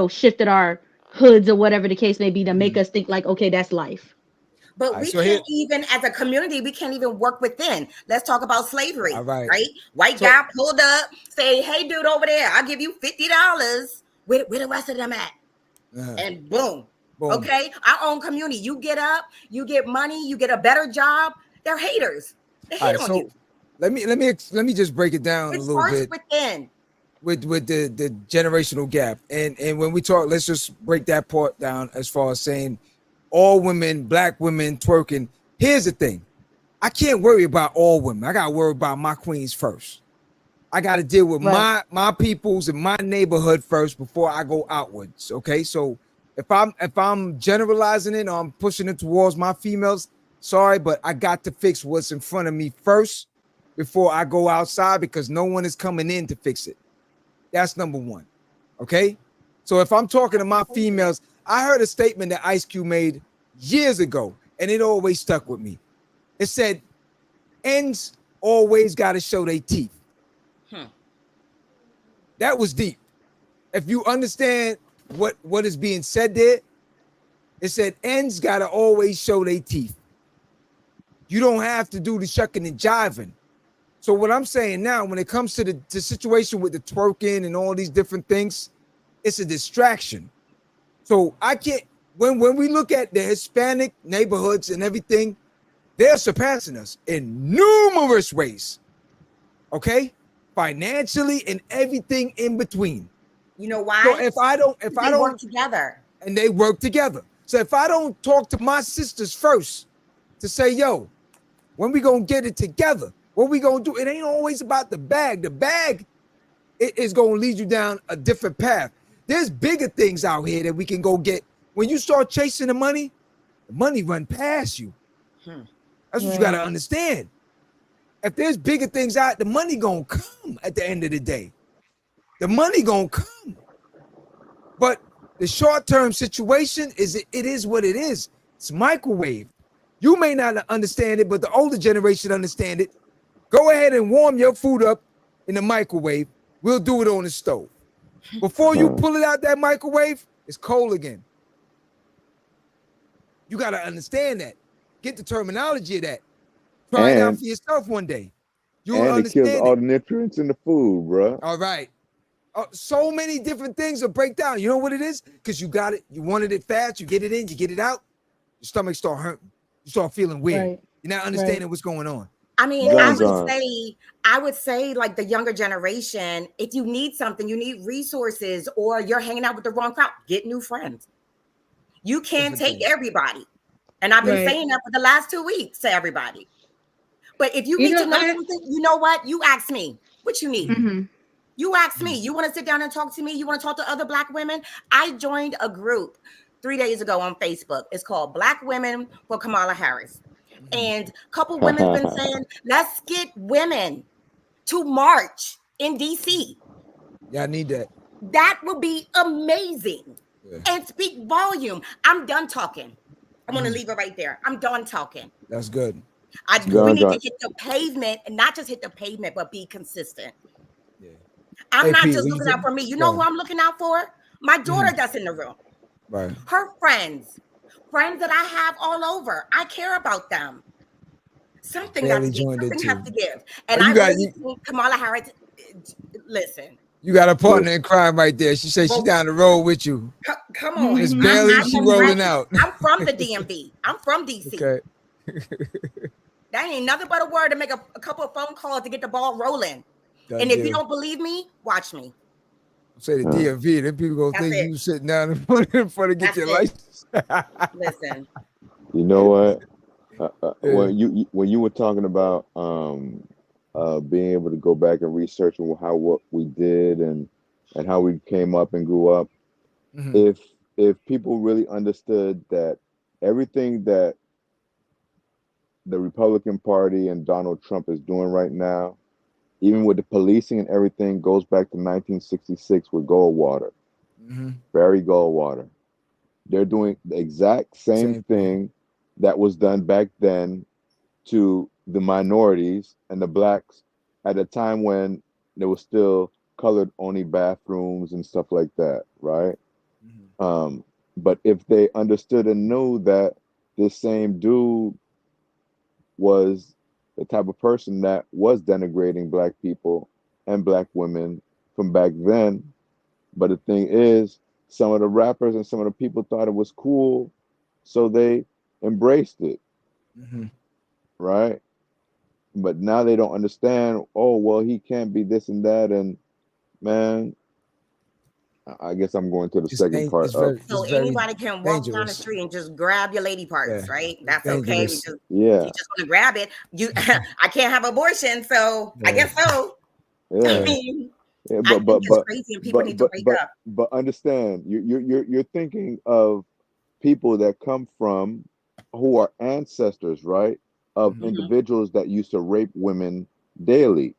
shifted our hoods or whatever the case may be to make us think like, okay, that's life. But we can't even, as a community, we can't even work within. Let's talk about slavery, right? White guy pulled up, say, hey, dude over there, I'll give you $50. Where the rest of them at? And boom. Okay, our own community. You get up, you get money, you get a better job. They're haters. They hate on you. Let me just break it down a little bit. Within. With the generational gap, and when we talk, let's just break that part down as far as saying all women, black women twerking. Here's the thing: I can't worry about all women. I gotta worry about my queens first. I got to deal with Right. my peoples in my neighborhood first before I go outwards. Okay, so if I'm generalizing it or I'm pushing it towards my females, sorry, but I got to fix what's in front of me first before I go outside, because no one is coming in to fix it. That's number one. Okay, so if I'm talking to my females, I heard a statement that Ice Cube made years ago, and it always stuck with me. It said, "Ends always got to show their teeth." That was deep. If you understand what is being said there, it said ends gotta always show their teeth. You don't have to do the shucking and jiving. So what I'm saying now, when it comes to the situation with the twerking and all these different things, it's a distraction. So I can't, when we look at the Hispanic neighborhoods and everything, they're surpassing us in numerous ways. Okay? Financially and everything in between. You know why? So if I don't work together, and they work together. So if I don't talk to my sisters first to say, yo, when we gonna get it together? What we gonna do? It ain't always about the bag. The bag is gonna lead you down a different path. There's bigger things out here that we can go get. When you start chasing the money run past you. That's what you gotta understand. If there's bigger things out, the money gonna come at the end of the day. The money gonna come. But the short-term situation is it is what it is. It's microwave. You may not understand it, but the older generation understand it. Go ahead and warm your food up in the microwave. We'll do it on the stove. Before you pull it out that microwave, it's cold again. You got to understand that. Get the terminology of that. Try it out for yourself one day. You'll understand it kills all the nutrients in the food, bro. All right. So many different things will break down. You know what it is? Because you got it. You wanted it fast. You get it in. You get it out. Your stomach start hurting. You start feeling weird. Right. You're not understanding what's going on. I mean, Guns I would say like the younger generation, if you need something, you need resources, or you're hanging out with the wrong crowd, get new friends. You can't take everybody. And I've been saying that for the last 2 weeks to everybody. But if you need to know something, you know what? You ask me what you need. Mm-hmm. You ask me. You want to sit down and talk to me? You want to talk to other Black women? I joined a group 3 days ago on Facebook. It's called Black Women for Kamala Harris. And a couple women been saying, let's get women to march in DC. Yeah, I need that. That would be amazing. And speak volume. I'm done talking. I'm going to leave it right there. I'm done talking. That's good. We need to hit the pavement, and not just hit the pavement, but be consistent. Yeah. I'm not just looking out for me. You know who I'm looking out for? My daughter that's in the room. Right. Her friends that I have all over. I care about them. Something got to give. Something has to give. And I really think Kamala Harris, listen. You got a partner in crime right there. She says she's down the road with you. Come on. It's barely she rolling out. I'm from the DMV. I'm from DC. Okay. That ain't nothing but a word to make a couple of phone calls to get the ball rolling. And if you don't believe me, watch me. Say the DMV, then people gonna think you sitting down in front to get your license. Listen. You know what? When you were talking about being able to go back and research what we did and how we came up and grew up, if people really understood that everything that the Republican Party and Donald Trump is doing right now, even with the policing and everything, goes back to 1966 with Goldwater, Barry Goldwater. They're doing the exact same thing that was done back then to the minorities and the blacks at a time when there was still colored only bathrooms and stuff like that, right? But if they understood and knew that this same dude was the type of person that was denigrating black people and black women from back then, but the thing is, some of the rappers and some of the people thought it was cool, so they embraced it, right? But now they don't understand, oh, well, he can't be this and that, and man, I guess I'm going to the second part. So anybody can walk down the street and just grab your lady parts, right? That's okay. You just want to grab it. I can't have abortion, so I guess so. I Yeah. mean, Yeah, I think it's crazy, and people need to wake up. but understand, you're thinking of people that come from who are ancestors, right, of Mhm. individuals that used to rape women daily.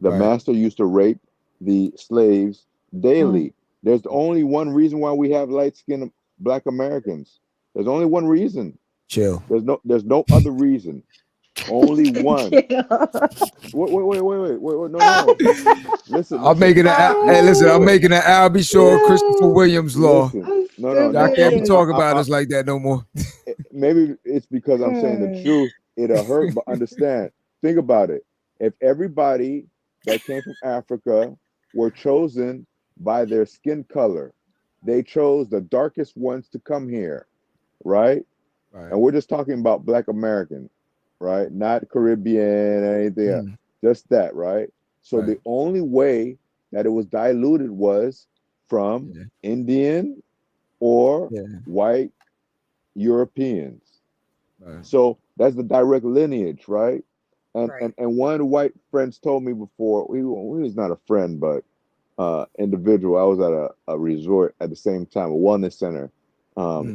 The Right. master used to rape the slaves daily. There's only one reason why we have light-skinned Black Americans. There's only one reason. Chill. There's no other reason. Only one. Wait. No. I'm making hey, listen, I'm making an Albie Shore Christopher Williams law. Listen. No. Y'all can't be talking about I- us like that no more. maybe it's because I'm saying the truth. It'll hurt, but understand. Think about it. If everybody that came from Africa were chosen by their skin color, they chose the darkest ones to come here, right? Right. And we're just talking about Black American, right? Not Caribbean, anything else. Just that, right? So Right. the only way that it was diluted was from Indian or white Europeans. Right. So that's the direct lineage, right? And Right. and one of the white friends told me before, he was not a friend, but individual. I was at a resort at the same time, a wellness center,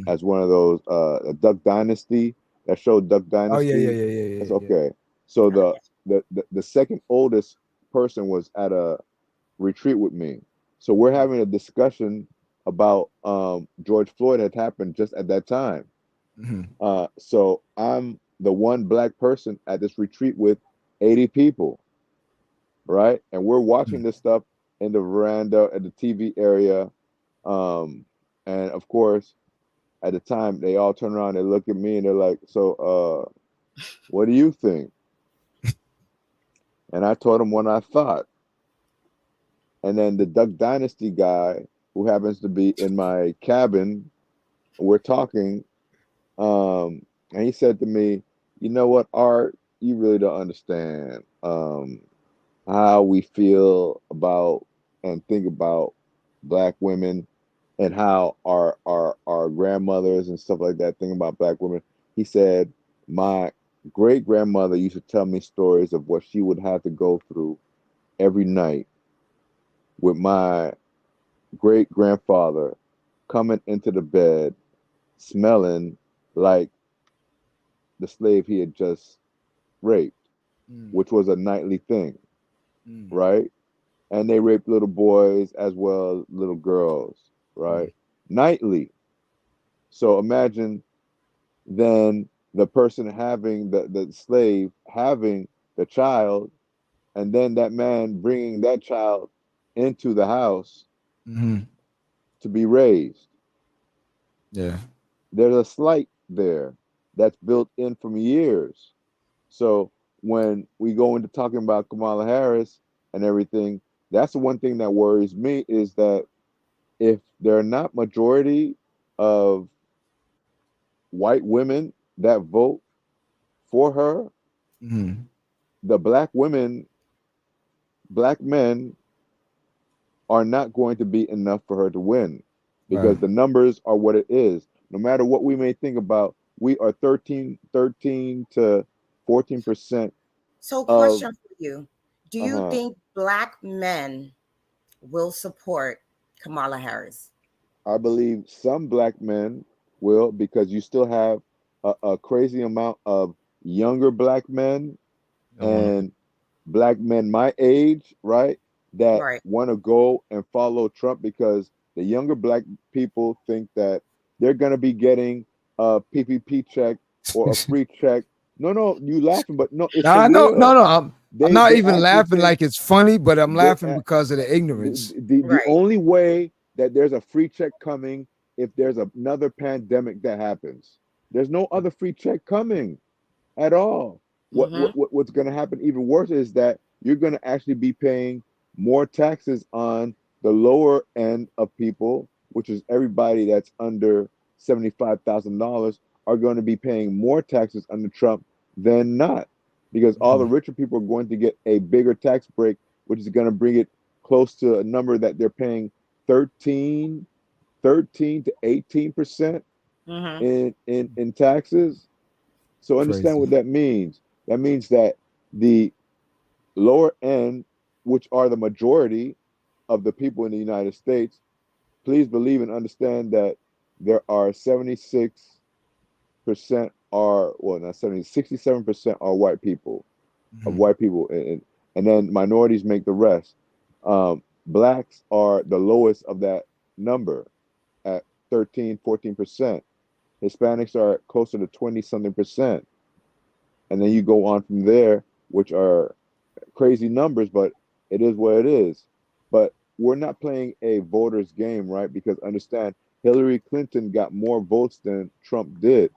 as one of those a Duck Dynasty, that show Duck Oh yeah. Dynasty. That's okay. So the second oldest person was at a retreat with me. So we're having a discussion about George Floyd had happened just at that time. So I'm the one Black person at this retreat with 80 people, right? And we're watching this stuff in the veranda at the TV area. And of course, at the time, they all turn around, they look at me, and they're like, so what do you think? And I told them what I thought. And then the Duck Dynasty guy, who happens to be in my cabin, we're talking, and he said to me, you know what, Art, you really don't understand how we feel about and think about Black women, and how our grandmothers and stuff like that think about Black women. He said, my great grandmother used to tell me stories of what she would have to go through every night with my great grandfather coming into the bed smelling like the slave he had just raped, which was a nightly thing, right? And they raped little boys as well as little girls, right? Nightly. So imagine then the person having the slave having the child, and then that man bringing that child into the house to be raised. Yeah. There's a slight there that's built in from years. So when we go into talking about Kamala Harris and everything, that's the one thing that worries me, is that if there are not majority of white women that vote for her, the Black women, Black men are not going to be enough for her to win, because the numbers are what it is. No matter what we may think about, we are 13 to 14%. So, question for you: do you think Black men will support Kamala Harris? I believe some Black men will, because you still have a crazy amount of younger Black men and Black men my age, right, that want to go and follow Trump, because the younger Black people think that they're going to be getting a PPP check or a free check. No, you laughing, but no, it's for No, real. I'm not even actually laughing think like it's funny, but I'm laughing they, because of the ignorance. the only way that there's a free check coming, if there's another pandemic that happens. There's no other free check coming at all. What's going to happen even worse is that you're going to actually be paying more taxes on the lower end of people, which is everybody that's under $75,000, are going to be paying more taxes under Trump than not, because all the richer people are going to get a bigger tax break, which is going to bring it close to a number that they're paying 13 to 18% in taxes. So understand what that means. That means that the lower end which are the majority of the people in the United States, please believe and understand that there are 76% are, well, not 70, 67% are white people, of white people, and then minorities make the rest. Blacks are the lowest of that number at 13-14%. Hispanics are closer to 20-something%. And then you go on from there, which are crazy numbers, but it is what it is. But we're not playing a voter's game, right? Because understand, Hillary Clinton got more votes than Trump did.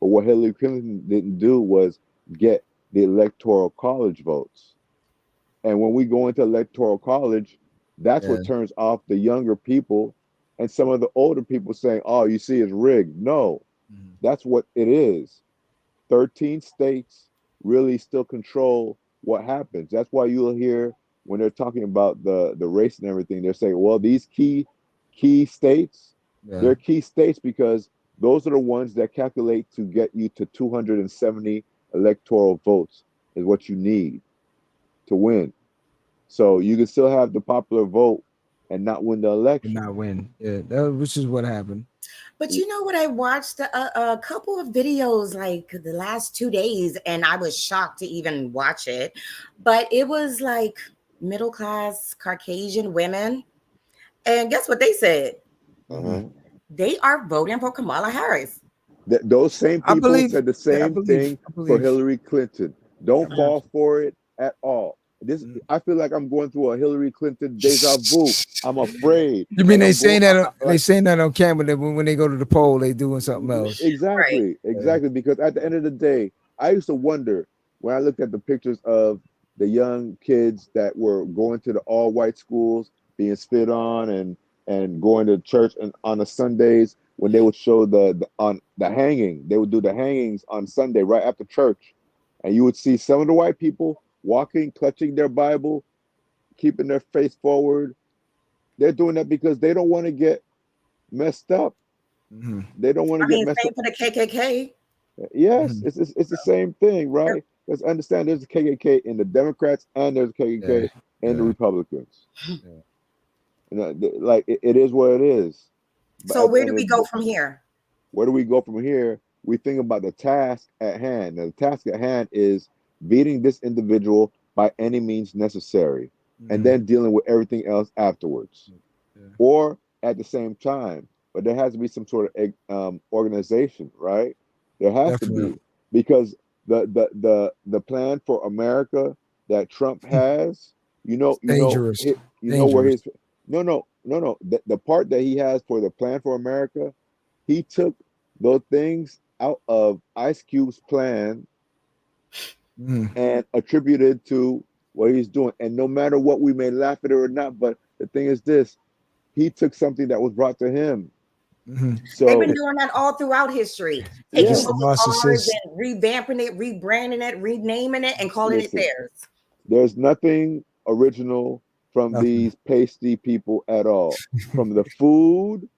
But what Hillary Clinton didn't do was get the electoral college votes. And when we go into electoral college, that's what turns off the younger people and some of the older people saying, oh, you see, it's rigged. No, that's what it is. 13 states really still control what happens. That's why you'll hear when they're talking about the race and everything, they're saying, well, these key states, they're key states because those are the ones that calculate to get you to 270 electoral votes is what you need to win. So you can still have the popular vote and not win the election. Not win. Yeah, which is what happened. But you know what? I watched a couple of videos like the last 2 days, and I was shocked to even watch it. But it was like middle class Caucasian women, and guess what they said? They are voting for Kamala Harris. Those same people said the same thing for Hillary Clinton. Don't fall for it at all. I feel like I'm going through a Hillary Clinton deja vu. I'm afraid. You mean they saying that? They saying that on camera that when they go to the poll, they doing something else. Exactly, exactly. Because at the end of the day, I used to wonder when I looked at the pictures of the young kids that were going to the all-white schools, being spit on, and going to church and on the Sundays when they would show the hanging. They would do the hangings on Sunday right after church, and you would see some of the white people walking, clutching their Bible, keeping their face forward. They're doing that because they don't want to get messed up. They don't want to get messed up. For the KKK. Yes, it's the same thing, right? Let's understand there's a KKK in the Democrats and there's a KKK in the Republicans. Like it is what it is. But so where do we go from here? Where do we go from here? We think about the task at hand. Now, the task at hand is beating this individual by any means necessary, and then dealing with everything else afterwards, or at the same time. But there has to be some sort of organization, right? There has to be, because the plan for America that Trump has, dangerous. Where his the part that he has for the plan for America, he took those things out of Ice Cube's plan and attributed to what he's doing. And no matter what, we may laugh at it or not, but the thing is this, he took something that was brought to him. So they've been doing that all throughout history. Taking what was ours and revamping it, rebranding it, renaming it, and calling it theirs. There's nothing original from these pasty people at all. From the food,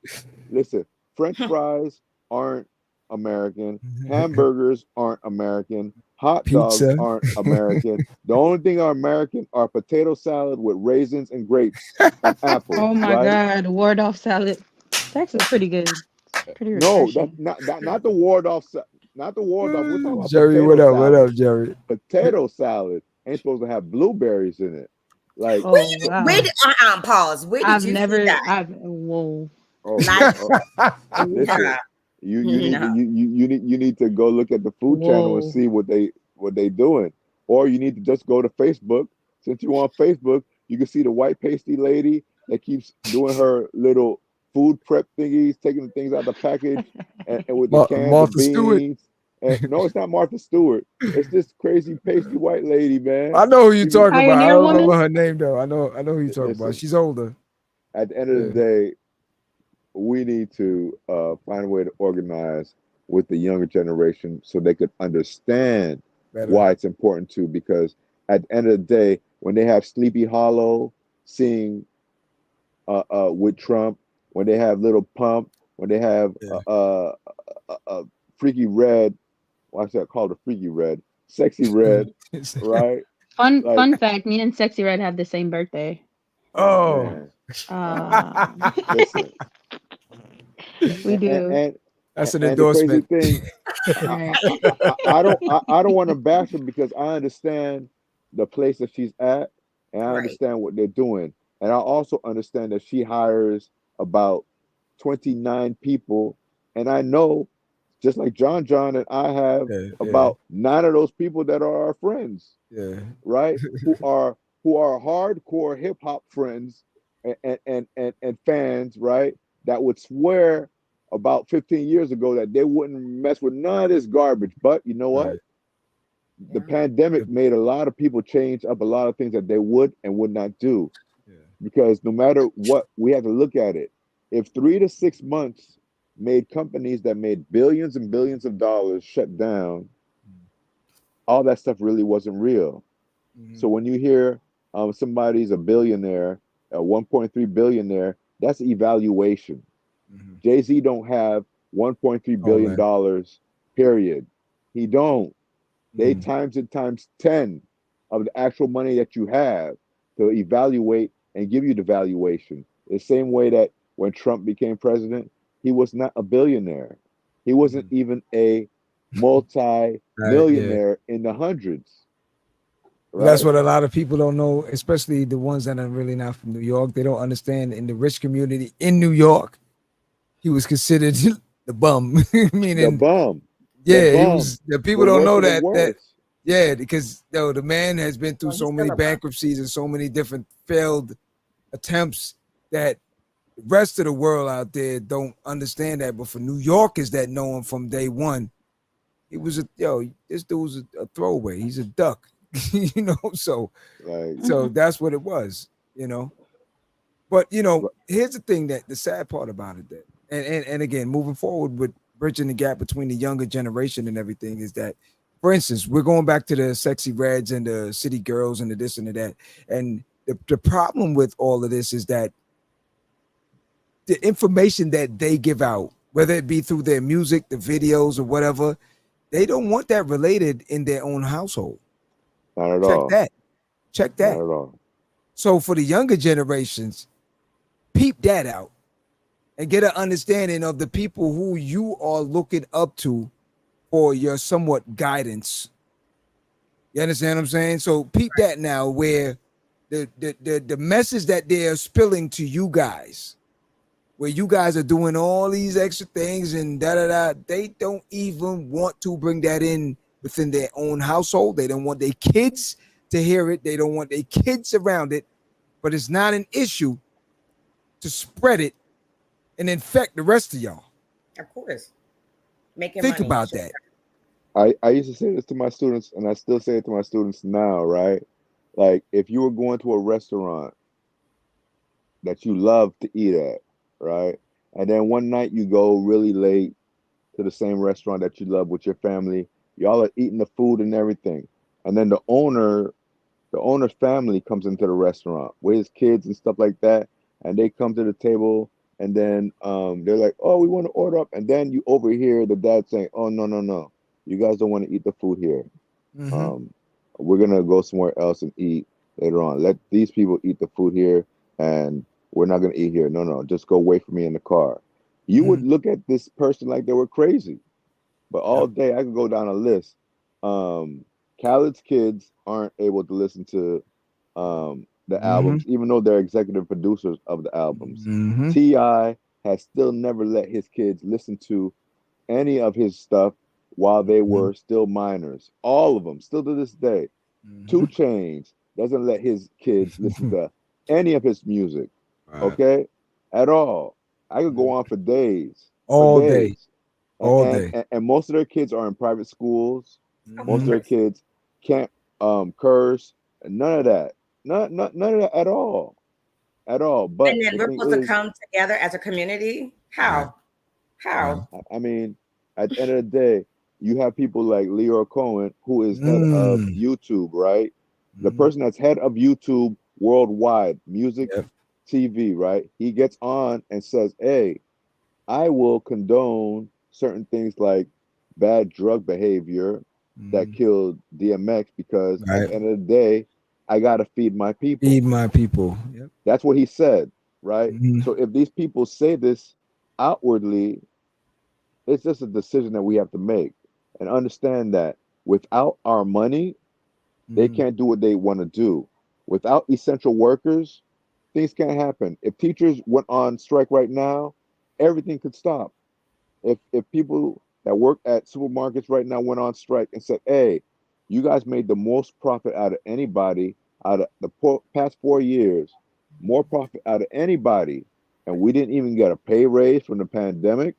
listen, French fries aren't American, hamburgers aren't American, hot dogs aren't American. The only thing are American are potato salad with raisins and grapes and apples. Oh my God, ward off salad. It's actually pretty good. Pretty refreshing. No, not the ward off. Not the ward off. We're talking about Jerry, what up? What up, Jerry? Potato salad ain't supposed to have blueberries in it. Like, pause. Where did you see that? Listen, you need to go look at the Food Channel and see what they doing, or you need to just go to Facebook. Since you're on Facebook, you can see the white pasty lady that keeps doing her little food prep thingies, taking the things out of the package, and with the cans of beans. And, no, it's not Martha Stewart. It's this crazy pasty white lady, man. I know who you're talking about. I don't remember her name though. I know who you're talking about. She's older. At the end of the day, we need to find a way to organize with the younger generation so they could understand why it's important to. Because at the end of the day, when they have Sleepy Hollow seeing with Trump, when they have Little Pump, when they have Freaky Red, why is that called a Freaky Red? Sexy Red, right? Fun fact, me and Sexy Red have the same birthday. Oh, man. Uh, Listen, we do. and that's an the crazy endorsement. thing, Right. I don't want to bash her because I understand the place that she's at, and I Right. understand what they're doing, and I also understand that she hires about 29 people, and I know, just like John and I have Yeah, about 9 of those people that are our friends, yeah, right? Who are hardcore hip hop friends and fans, right? That would swear about 15 years ago that they wouldn't mess with none of this garbage. But you know what? right. The Yeah. pandemic made a lot of people change up a lot of things that they would and would not do. Yeah. Because no matter what, we have to look at it. If 3 to 6 months made companies that made billions and billions of dollars shut down, all that stuff really wasn't real. So Mhm. when you hear somebody's a billionaire, a 1.3 billionaire, that's evaluation. Mhm. Jay-Z don't have 1.3 Oh billion man. dollars, period. He don't. They Mm. times it times 10 of the actual money that you have to evaluate and give you the valuation. The same way that when Trump became president, he was not a billionaire. He wasn't Mhm. even a Right. Yeah. multi-millionaire in the hundreds, That's right? what a lot of people don't know, especially the ones that are really not from New York. They don't understand in the rich community in New York, he was considered the bum. The Meaning, bum, the yeah, he bum, was. The the people don't worst know of the that worst. yeah, because the man has been through Well, he's so many still a bum. bankruptcies and so many different failed attempts that the rest of the world out there don't understand that. But for New Yorkers that know him from day one, he was this dude was a throwaway. He's a duck, So Like, that's what it was, you know. But here's the thing, that the sad part about it, that and again, moving forward with bridging the gap between the younger generation and everything, is that, for instance, we're going back to the sexy reds and the city girls and the this and the that. And the problem with all of this is that the information that they give out, whether it be through their music, the videos, or whatever, they don't want that related in their own household. not at Check all. that. Check Not that. at all. So for the younger generations, peep that out and get an understanding of the people who you are looking up to for your somewhat guidance. You understand what I'm saying? So peep that now, where the message that they're spilling to you guys, where you guys are doing all these extra things and da da da, they don't even want to bring that in within their own household. They don't want their kids to hear it. They don't want their kids around it. But it's not an issue to spread it and infect the rest of y'all. Of course. Making Think money. about Sure. that. I used to say this to my students, and I still say it to my students now, right? Like, if you were going to a restaurant that you love to eat at, right? And then one night you go really late to the same restaurant that you love with your family. Y'all are eating the food and everything. And then the owner's family comes into the restaurant with his kids and stuff like that. And they come to the table, and then they're like, "Oh, we want to order up." And then you overhear the dad saying, "Oh, no, no, no. You guys don't want to eat the food here. Mm-hmm. Um, we're gonna go somewhere else and eat later on. Let these people eat the food here, and we're not gonna eat here. No, no, just go wait for me in the car." You Mm-hmm. would look at this person like they were crazy, but all Yep. day I could go down a list. Um, Khaled's kids aren't able to listen to the Mm-hmm. albums, even though they're executive producers of the albums. Mm-hmm. Ti has still never let his kids listen to any of his stuff while they were still minors. All of them, still to this day. Mm-hmm. 2 Chainz doesn't let his kids listen to any of his music, Right. okay, at all. I could go on for days, for All day. days. And, All and day. and most of their kids are in private schools. Of Most of Mm-hmm. their course. kids can't curse, and none of that. None of that at all. At all. But And then the we're thing supposed to is, come together as a community. Right. How? Right. How? I mean, at the end of the day, you have people like Leo Cohen, who is head of Mm. YouTube, right? The Mm-hmm. person that's head of YouTube worldwide, music, Yep. TV, right? He gets on and says, "Hey, I will condone certain things like bad drug behavior that Mm-hmm. killed DMX, because at Right. the end of the day, I gotta feed my people. Feed my people. Yep. That's what he said, right? Mhm. So if these people say this outwardly, it's just a decision that we have to make and understand that without our money, they Mhm. can't do what they want to do. Without essential workers, things can't happen. If teachers went on strike right now, everything could stop. If people that work at supermarkets right now went on strike and said, "Hey, you guys made the most profit out of anybody out of the past 4 years, more profit out of anybody, and we didn't even get a pay raise from the pandemic."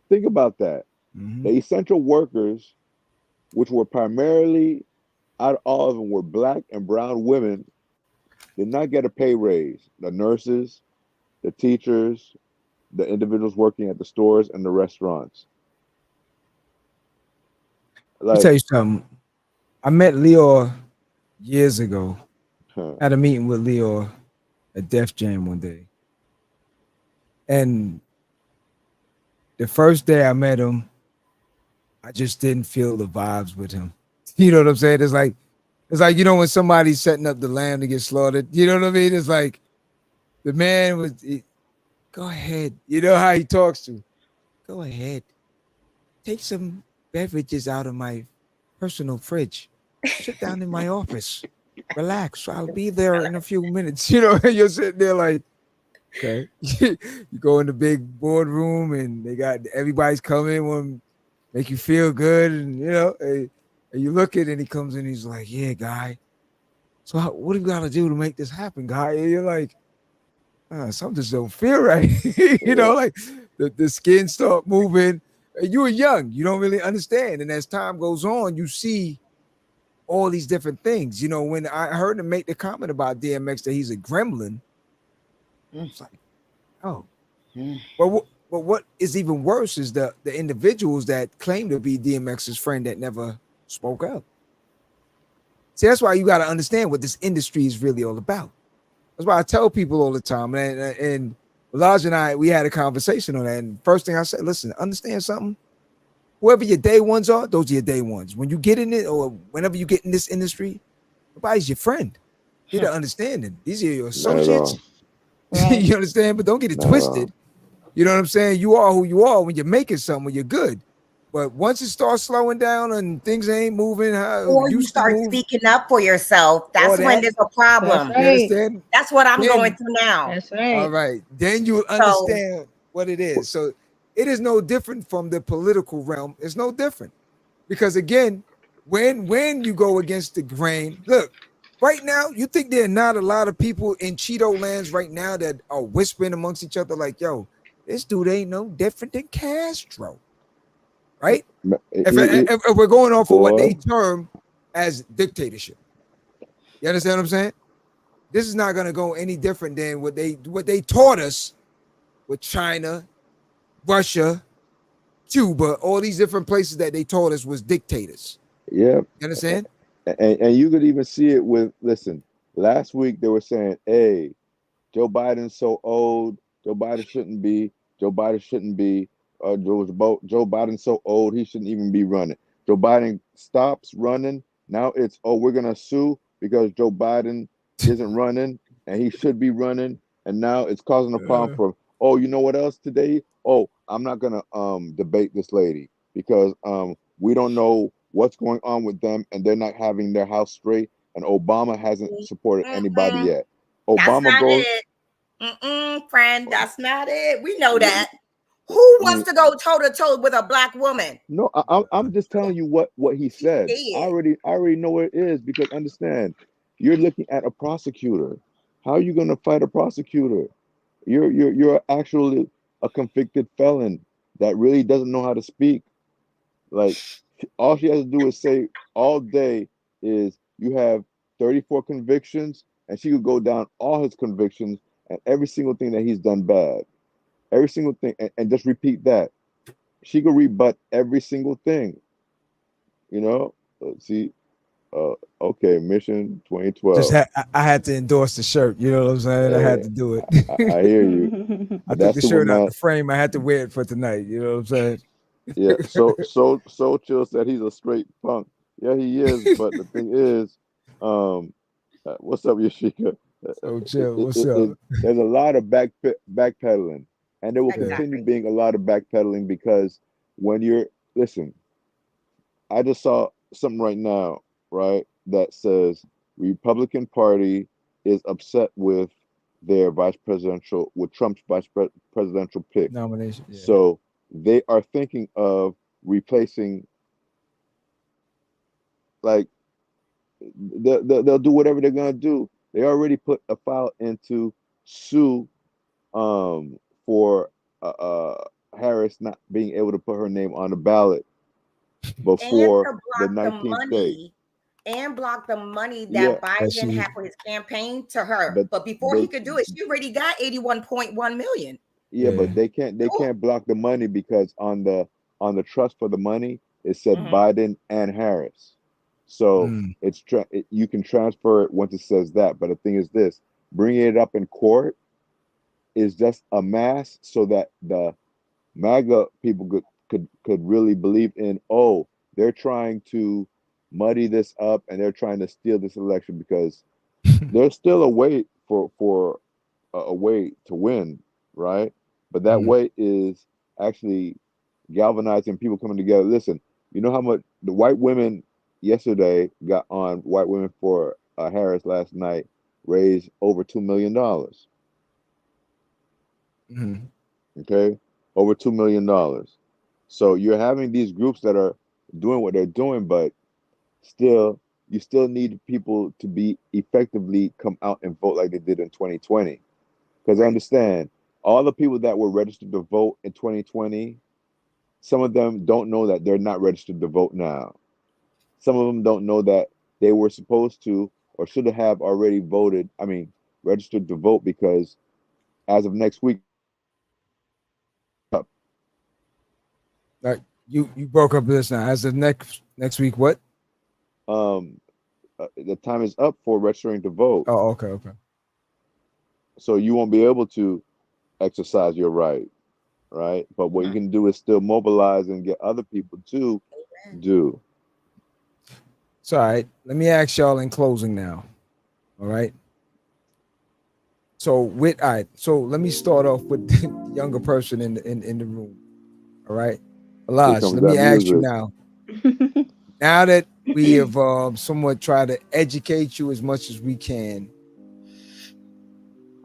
Think about that. Mhm. The essential workers, which were primarily out of all of them were black and brown women, did not get a pay raise. The nurses, the teachers, the individuals working at the stores and the restaurants. Let me tell Like, you something. I met Leo years ago. Had a meeting with Leo at Def Jam one day. And the first day I met him, I just didn't feel the vibes with him. You know what I'm saying? It's like when somebody's setting up the lamb to get slaughtered. You know what I mean? It's like the man was go ahead. You know how he talks to. Go ahead. Take some beverages out of my personal fridge. Sit down in my office. Relax. I'll be there in a few minutes. You know, you're sitting there like, okay. You go in the big boardroom and they got everybody's coming, want to make you feel good, and and you look at it and he comes in, he's like, "Yeah, guy. So what do you got to do to make this happen, guy?" And you're like, "Something just don't feel right." yeah, Like the skin start moving. And you were young, you don't really understand, and as time goes on, you see all these different things. When I heard him make the comment about DMX that he's a gremlin, it's like, oh. But what is even worse is the individuals that claim to be DMX's friend that never spoke up. See, that's why you got to understand what this industry is really all about. That's why I tell people all the time. And Elijah and I, we had a conversation on that. And first thing I said, listen, understand something. Whoever your day ones are, those are your day ones. When you get in it, or whenever you get in this industry, nobody's your friend. Get an understanding. These are your not at all. associates. You understand? But don't get it Not at all. twisted. You know what I'm saying? You are who you are when you're making something, when you're good. But once it starts slowing down and things ain't moving how Or it you used to start move, speaking up for yourself. or That's when that, there's a That's problem. you right. understand? That's what I'm going Then, through now. That's all right. right, then you So understand what it is. So it is no different from the political realm. It's no different. Because again, when you go against the grain, look, right now, you think there are not a lot of people in Cheeto lands right now that are whispering amongst each other like, yo, this dude ain't no different than Castro, right? If we're going off of what they Boy, term as dictatorship. You understand what I'm saying? This is not gonna go any different than what they taught us with China, Russia, Cuba, all these different places that they taught us was dictators. yeah. You understand? And you could even see it with, listen, last week they were saying, hey, Joe Biden's so old. Joe Biden shouldn't be. Joe Biden shouldn't be. Joe Biden's so old, he shouldn't even be running. Joe Biden stops running. Now it's, oh, we're going to sue because Joe Biden isn't running and he should be running. And now it's causing a problem for, oh, you know what else today? Oh, I'm not going to debate this lady because we don't know what's going on with them and they're not having their house straight. And Obama hasn't supported anybody yet. that's Obama not goes. it. Friend, that's not it. We know that. Who wants to go toe to toe with a black woman? No, I'm just telling you what he said. I already know what it is because understand, you're looking at a prosecutor. How are you going to fight a prosecutor? You're actually a convicted felon that really doesn't know how to speak. Like all she has to do is say all day is you have 34 convictions, and she could go down all his convictions and every single thing that he's done bad, every single thing, and just repeat that. She could rebut every single thing. You know, see, okay, Mission 2012. I had to endorse the shirt. You know what I'm saying? I had Hey, to do it. I hear you. I took That's the shirt out Superman. the frame. I had to wear it for tonight. You know what I'm saying? Yeah. So chill said he's a straight punk. Yeah, he is. But the thing is, What's up, Yashika? So chill. What's up? There's a lot of backpedaling, and there will continue Exactly. being a lot of backpedaling because when you're listen, I just saw something right now, right, that says Republican Party is upset with their with Trump's presidential pick. Nomination. Yeah. So they are thinking of replacing, like, they'll do whatever they're gonna do. They already put a file into sue for Harris not being able to put her name on the ballot And before to the block the 19th state. money and block the money Yeah, that Biden had for his campaign to her. but But before he they could do it, she already got 81.1 million. yeah, Yeah. but they can't block the money because on the trust for the money it said Mhm. Biden and Harris. So Mm. you can transfer it once it says that. But the thing is this: bringing it up in court is just a mask so that the MAGA people could really believe in, oh, they're trying to muddy this up and they're trying to steal this election because there's still a way for a way to win, right? But that Mm. way is actually galvanizing people coming together. Listen, you know how much the white women yesterday got on white women for Harris last night raised over $2 million. Mm. Okay, over $2 million. So you're having these groups that are doing what they're doing, but still, you still need people to be effectively come out and vote like they did in 2020. Because Right. understand, all the people that were registered to vote in 2020, some of them don't know that they're not registered to vote now. Some of them don't know that they were supposed to or should have already voted, registered to vote because as of next week, Like you broke up this now. As of next week, what? um, the time is up for registering to vote. Oh, okay. So you won't be able to exercise your right, right? But what you can do is still mobilize and get other people to do. It's all right. Let me ask y'all in closing now. All right. So So let me start off with the younger person in the room. All right. Here Elijah, comes let that me ask you music. now. Now that we have somewhat tried to educate you as much as we can,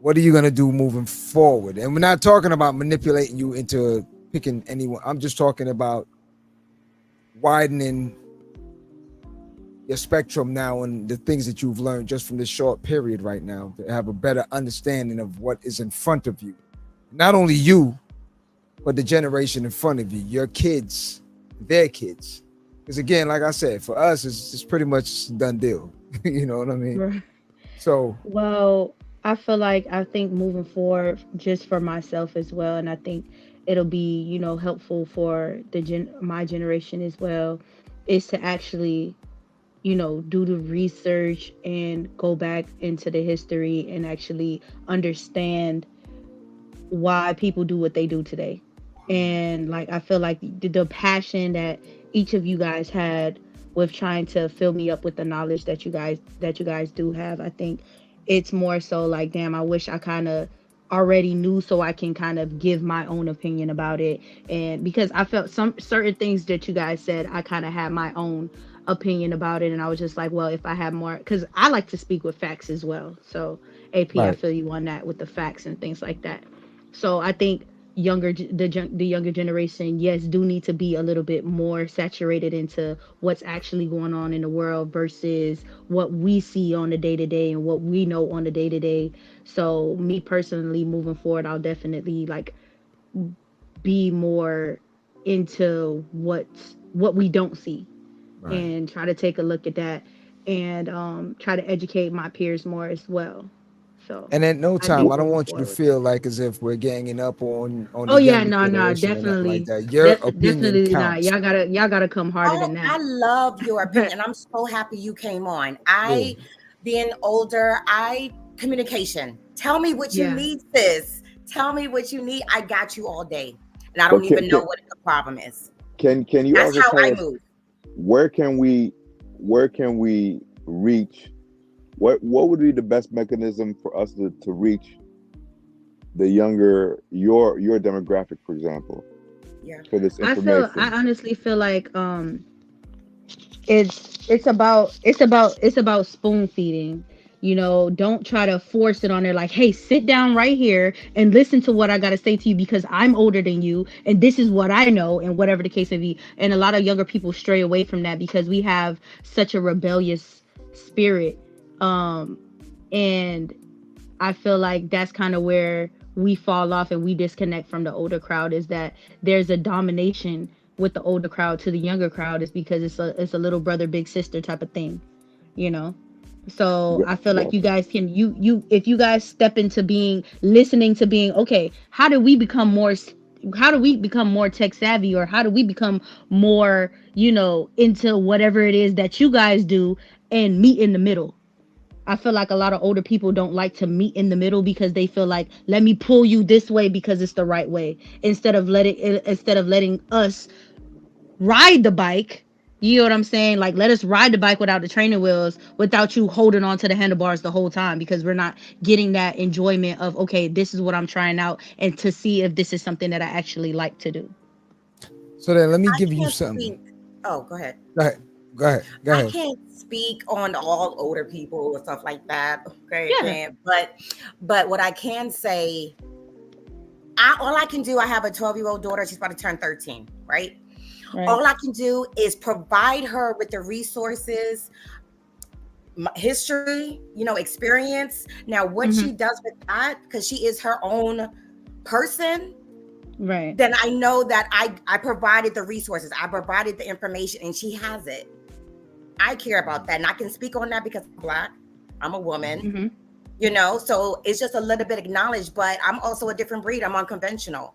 what are you gonna do moving forward? And we're not talking about manipulating you into picking anyone. I'm just talking about widening your spectrum now and the things that you've learned just from this short period right now to have a better understanding of what is in front of you. Not only you, but the generation in front of you, your kids, their kids. Because again, like I said, for us, it's pretty much a done deal. You know what I mean? Right. So, Well, I think moving forward, just for myself as well, and I think it'll be, helpful for my generation as well, is to actually, do the research and go back into the history and actually understand why people do what they do today. And like I feel like the passion that each of you guys had with trying to fill me up with the knowledge that you guys do have, I think it's more so like, damn, I wish I kind of already knew so I can kind of give my own opinion about it. And because I felt some certain things that you guys said, I kind of had my own opinion about it, and I was just like, well, if I had more, because I like to speak with facts as well. So AP, I right, feel you on that with the facts and things like that. So I think the younger generation, yes, do need to be a little bit more saturated into what's actually going on in the world versus what we see on the day to day and what we know on the day to day. So me personally, moving forward, I'll definitely like be more into what we don't see right. and try to take a look at that and try to educate my peers more as well. So And at no I time, think I don't moving want you to forward. feel like as if we're ganging up on Oh the yeah, younger no, no, generation or nothing like definitely, that. Your opinion definitely not. counts. Y'all gotta come harder Oh, than I that. love your opinion. I'm so happy you came on. Yeah, Being older, communication. Tell me what you Yeah. need, sis. Tell me what you need. I got you all day. And I don't But even know what the problem is. can you That's also how tell I us move. where can we reach what would be the best mechanism for us to reach the younger, your demographic, for example, Yeah. for this information? I honestly feel like it's about spoon feeding. You know, don't try to force it on there like, hey, sit down right here and listen to what I got to say to you because I'm older than you and this is what I know and whatever the case may be. And a lot of younger people stray away from that because we have such a rebellious spirit. And I feel like that's kind of where we fall off and we disconnect from the older crowd, is that there's a domination with the older crowd to the younger crowd, is because it's a little brother big sister type of thing, you know. So I feel like you guys can if you guys step into listening to being okay, how do we become more tech savvy, or how do we become more, you know, into whatever it is that you guys do, and meet in the middle. I feel like a lot of older people don't like to meet in the middle because they feel like, let me pull you this way because it's the right way, instead of letting us ride the bike. You know what I'm saying? Like, let us ride the bike without the training wheels, without you holding on to the handlebars the whole time, because we're not getting that enjoyment of, okay, this is what I'm trying out, and to see if this is something that I actually like to do. So then let me I give you can't something. speak. Oh, go ahead. Go ahead. I can't speak on all older people or stuff like that. Okay, I can't. But what I can say, all I can do, I have a 12-year-old daughter. She's about to turn 13, right? All I can do is provide her with the resources, history, you know, experience. Now, what she does with that, because she is her own person, right? Then I know that I provided the resources, I provided the information, and she has it. I care about that, and I can speak on that because I'm Black. I'm a woman, you know. So it's just a little bit acknowledged, but I'm also a different breed. I'm unconventional.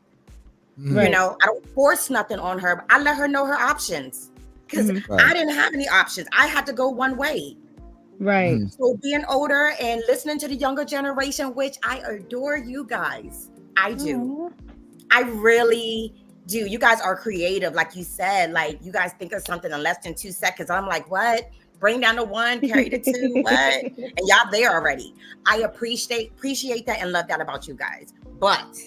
You know, I don't force nothing on her. But I let her know her options, because I didn't have any options. I had to go one way. Right. So being older and listening to the younger generation, which I adore you guys. I do. I really do. You guys are creative. Like you said, like you guys think of something in less than 2 seconds. I'm like, what? Bring down the 1, carry the 2, what? And y'all there already. I appreciate that and love that about you guys. But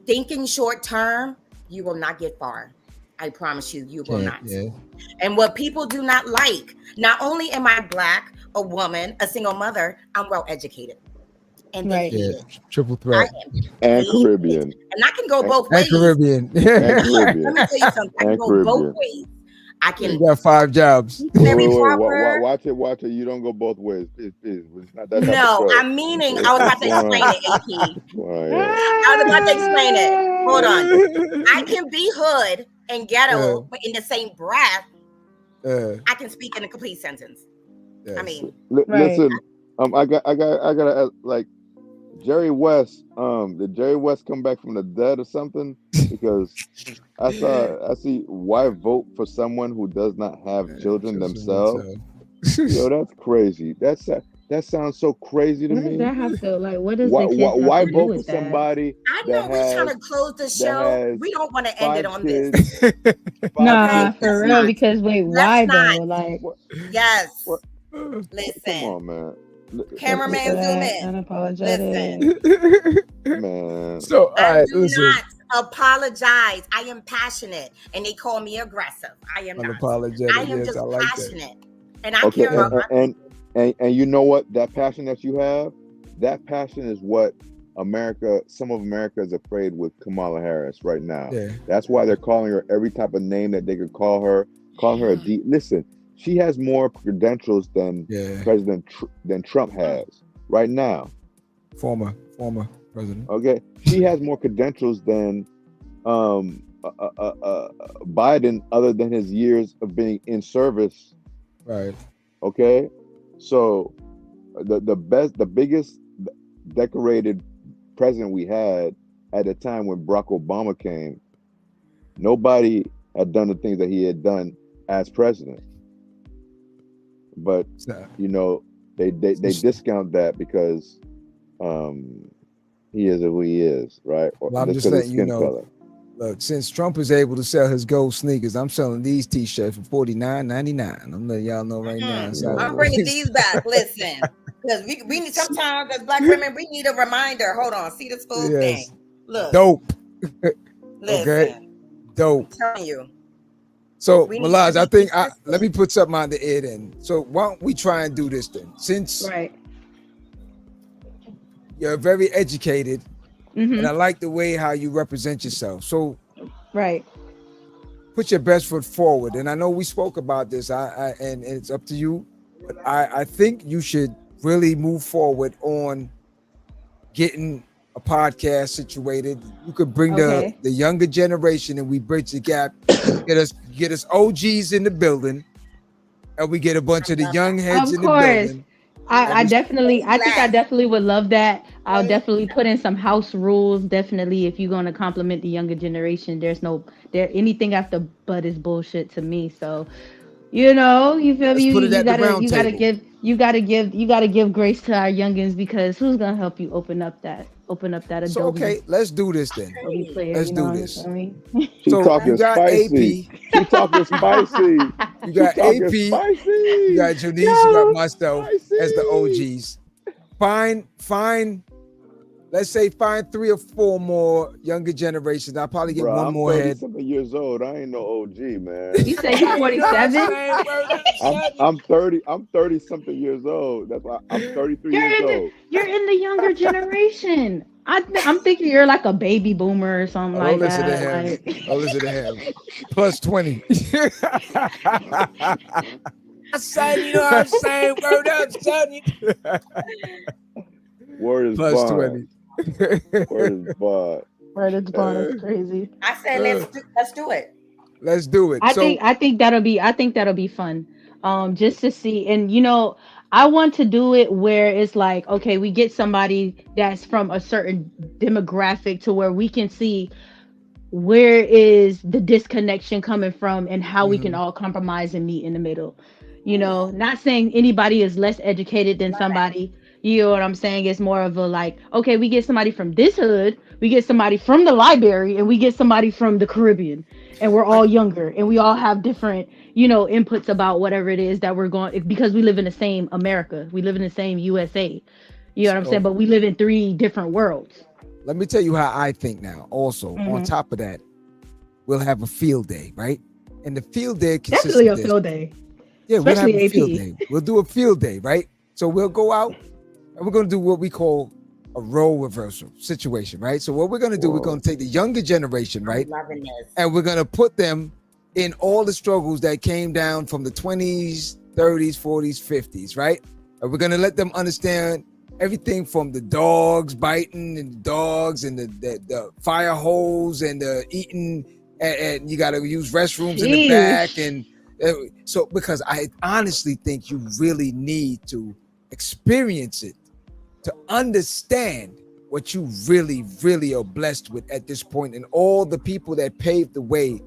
thinking short term, you will not get far. I promise you, you will not. Yeah. And what people do not like, not only am I Black, a woman, a single mother, I'm well educated. And then triple threat. And Caribbean. And I can go both ways. And Caribbean. And Caribbean. Let me tell you something. I can go both ways. I can. You got 5 jobs. Very proper. Watch it. You don't go both ways. It's not that No, I'm meaning, I was about to explain it, AP. I was about to explain it. Hold on. I can be hood and ghetto, but in the same breath, I can speak in a complete sentence. I mean, listen, I gotta like Jerry West. Did Jerry West come back from the dead or something? Because I see why vote for someone who does not have children themselves. Yo, that's crazy. That sounds so crazy to me. What does that have to, like, what does why vote for somebody? I know we're trying to close the show. We don't want to end it on this. Nah, for real. Because why though? Like, yes. Listen. Come on, man. Cameraman, zoom in. Unapologetic. Man. So I do not apologize. I am passionate, and they call me aggressive. I am not. Unapologetic. I am just like passionate, and I care about my people. And you know what? That passion that you have, that passion is what some of America is afraid with Kamala Harris right now. Yeah. That's why they're calling her every type of name that they could call her. Calling her listen, she has more credentials than than Trump has right now. Former president. Okay, she has more credentials than Biden, other than his years of being in service. Right. Okay, so the biggest decorated president we had at the time when Barack Obama came, nobody had done the things that he had done as president. But you know, they discount that because he is who he is, right? Or well, I'm just letting you know. color. Look, since Trump is able to sell his gold sneakers, I'm selling these T-shirts for $49.99. I'm letting y'all know right now. So I'm bringing these back. Listen, because we need sometimes as Black women we need a reminder. Hold on, see this full yes, thing. Look, dope. listen, Okay, dope. I'm telling you. So We need Malaz, to I be think consistent. let me put something on the air then. So why don't we try and do this then? Since Right. you're very educated, Mhm. and I like the way how you represent yourself. So Right. put your best foot forward. And I know we spoke about this. And it's up to you. But I think you should really move forward on getting a podcast situated. You could bring Okay. the younger generation, and we bridge the gap. Get us OGs in the building, and we get a bunch of the young heads Of in the course. building. I we- definitely, I think I Black. definitely would love that. I'll definitely put in some house rules. Definitely, if you're going to compliment the younger generation, anything after but is bullshit to me. So, you feel Let's me? put it You at the gotta, round table. you gotta give grace to our youngins, because who's gonna help you open up that So Adobe? okay, let's do this then. Adobe player, Let's you do know what this. I mean? She So talking you got spicy. AP, She talking spicy. you got She talking AP, spicy. you got Janice, you got myself as the Spicy. OGs. Find. Let's say find 3 or 4 more younger generations. I'll probably get Bro, one I'm more 30 head. something years old. I ain't no OG, man. You say you're 47? I'm 30. I'm 30 something years old. That's why I'm 33 years old. You're in the younger generation. I'm thinking you're like a baby boomer or something Don't like listen to that. him. Like, Don't listen to him. Plus 20. Son, you know what I'm saying? Word up, son. Word is Plus bond. 20. Word is bond. right, it's fun. It's crazy. I said let's do it. Let's do it. I think that'll be fun. Just to see, and I want to do it where it's like, okay, we get somebody that's from a certain demographic to where we can see where is the disconnection coming from and how we can all compromise and meet in the middle. Not saying anybody is less educated than somebody. You know what I'm saying? It's more of a like, okay, we get somebody from this hood, we get somebody from the library, and we get somebody from the Caribbean, and we're all younger, and we all have different, inputs about whatever it is that we're going, because we live in the same America, we live in the same USA. You know what I'm saying? But we live in 3 different worlds. Let me tell you how I think now. Also, on top of that, we'll have a field day, right? And the field day consists Definitely a of this. field day. Yeah, we'll have Especially a field AP. day. We'll do a field day, right? So we'll go out and we're going to do what we call a role reversal situation, right? So what we're going to do, we're going to take the younger generation, right? I'm loving this. And we're going to put them in all the struggles that came down from the 20s, 30s, 40s, 50s, right? And we're going to let them understand everything from the dogs biting and the dogs and the fire hose and the eating, and you got to use restrooms in the back. And so, because I honestly think you really need to experience it to understand what you really, really are blessed with at this point, and all the people that paved the way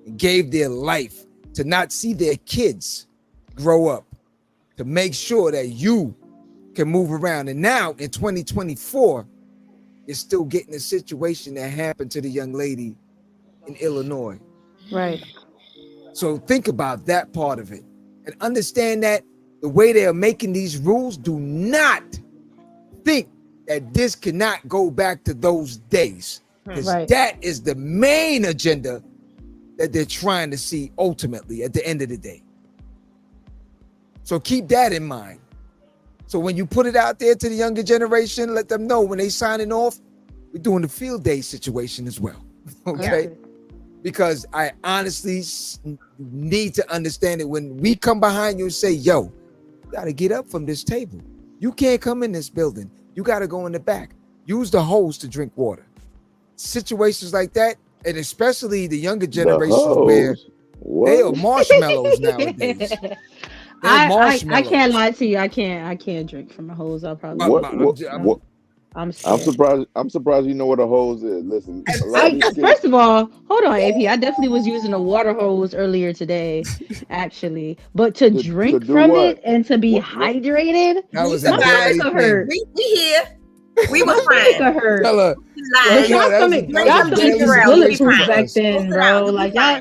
and gave their life to not see their kids grow up, to make sure that you can move around. And now in 2024, you're still getting a situation that happened to the young lady in Illinois. Right. So think about that part of it and understand that the way they are making these rules, do not think that this cannot go back to those days, because that is the main agenda that they're trying to see ultimately at the end of the day. So keep that in mind. So when you put it out there to the younger generation, let them know when they signing off, we're doing the field day situation as well. Okay. Yeah. Because I honestly need to understand it. When we come behind you and say, yo, you got to get up from this table. You can't come in this building. You got to go in the back. Use the hose to drink water. Situations like that, and especially the younger generations where they are marshmallows nowadays. I can't lie to you. I can't drink from a hose. I'll probably. I'm surprised. I'm surprised you know what a hose is. Listen, first of all, hold on, AP. I definitely was using a water hose earlier today, actually. But to drink from it and to be hydrated, that was my eyes hurt. We here. We were Sick friends. of her. Tell her. Like, Y'all that was stomach, a- that was y'all a stomach daily was Jarrell, situation bulletproof for back us. then, Pull it out. bro. We Like y'all,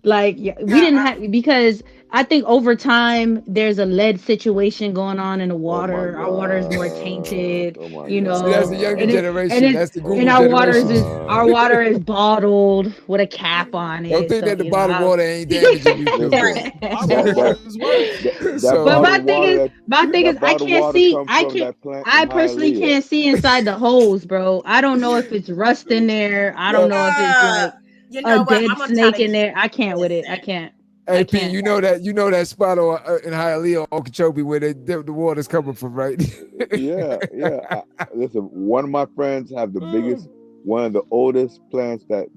friends. we didn't have, because I think over time there's a lead situation going on in the Oh my water. Our water is more God. tainted, Oh my you See, that's know, the younger and generation. That's the Oh and Google my our waters generation. is God. our water is bottled with a cap on Don't it. think So that the you bottled know, water ain't damaging you too. Listen, My that water that is worse. that but So bottled water that I bottled can't water see. comes from that plant in I personally Hialeah. can't see inside the hose, bro. I don't know if it's rust in there. I don't yo, know if it's Uh, like you a know what? dead I'm gonna tell snake the in there. kid. I can't with it. I Listen. can't. hey I P, can't. you know that spot in Hialeah, Okeechobee, where the water's coming from, right? Yeah, yeah. Listen, one of my friends have the biggest, one of the oldest plants that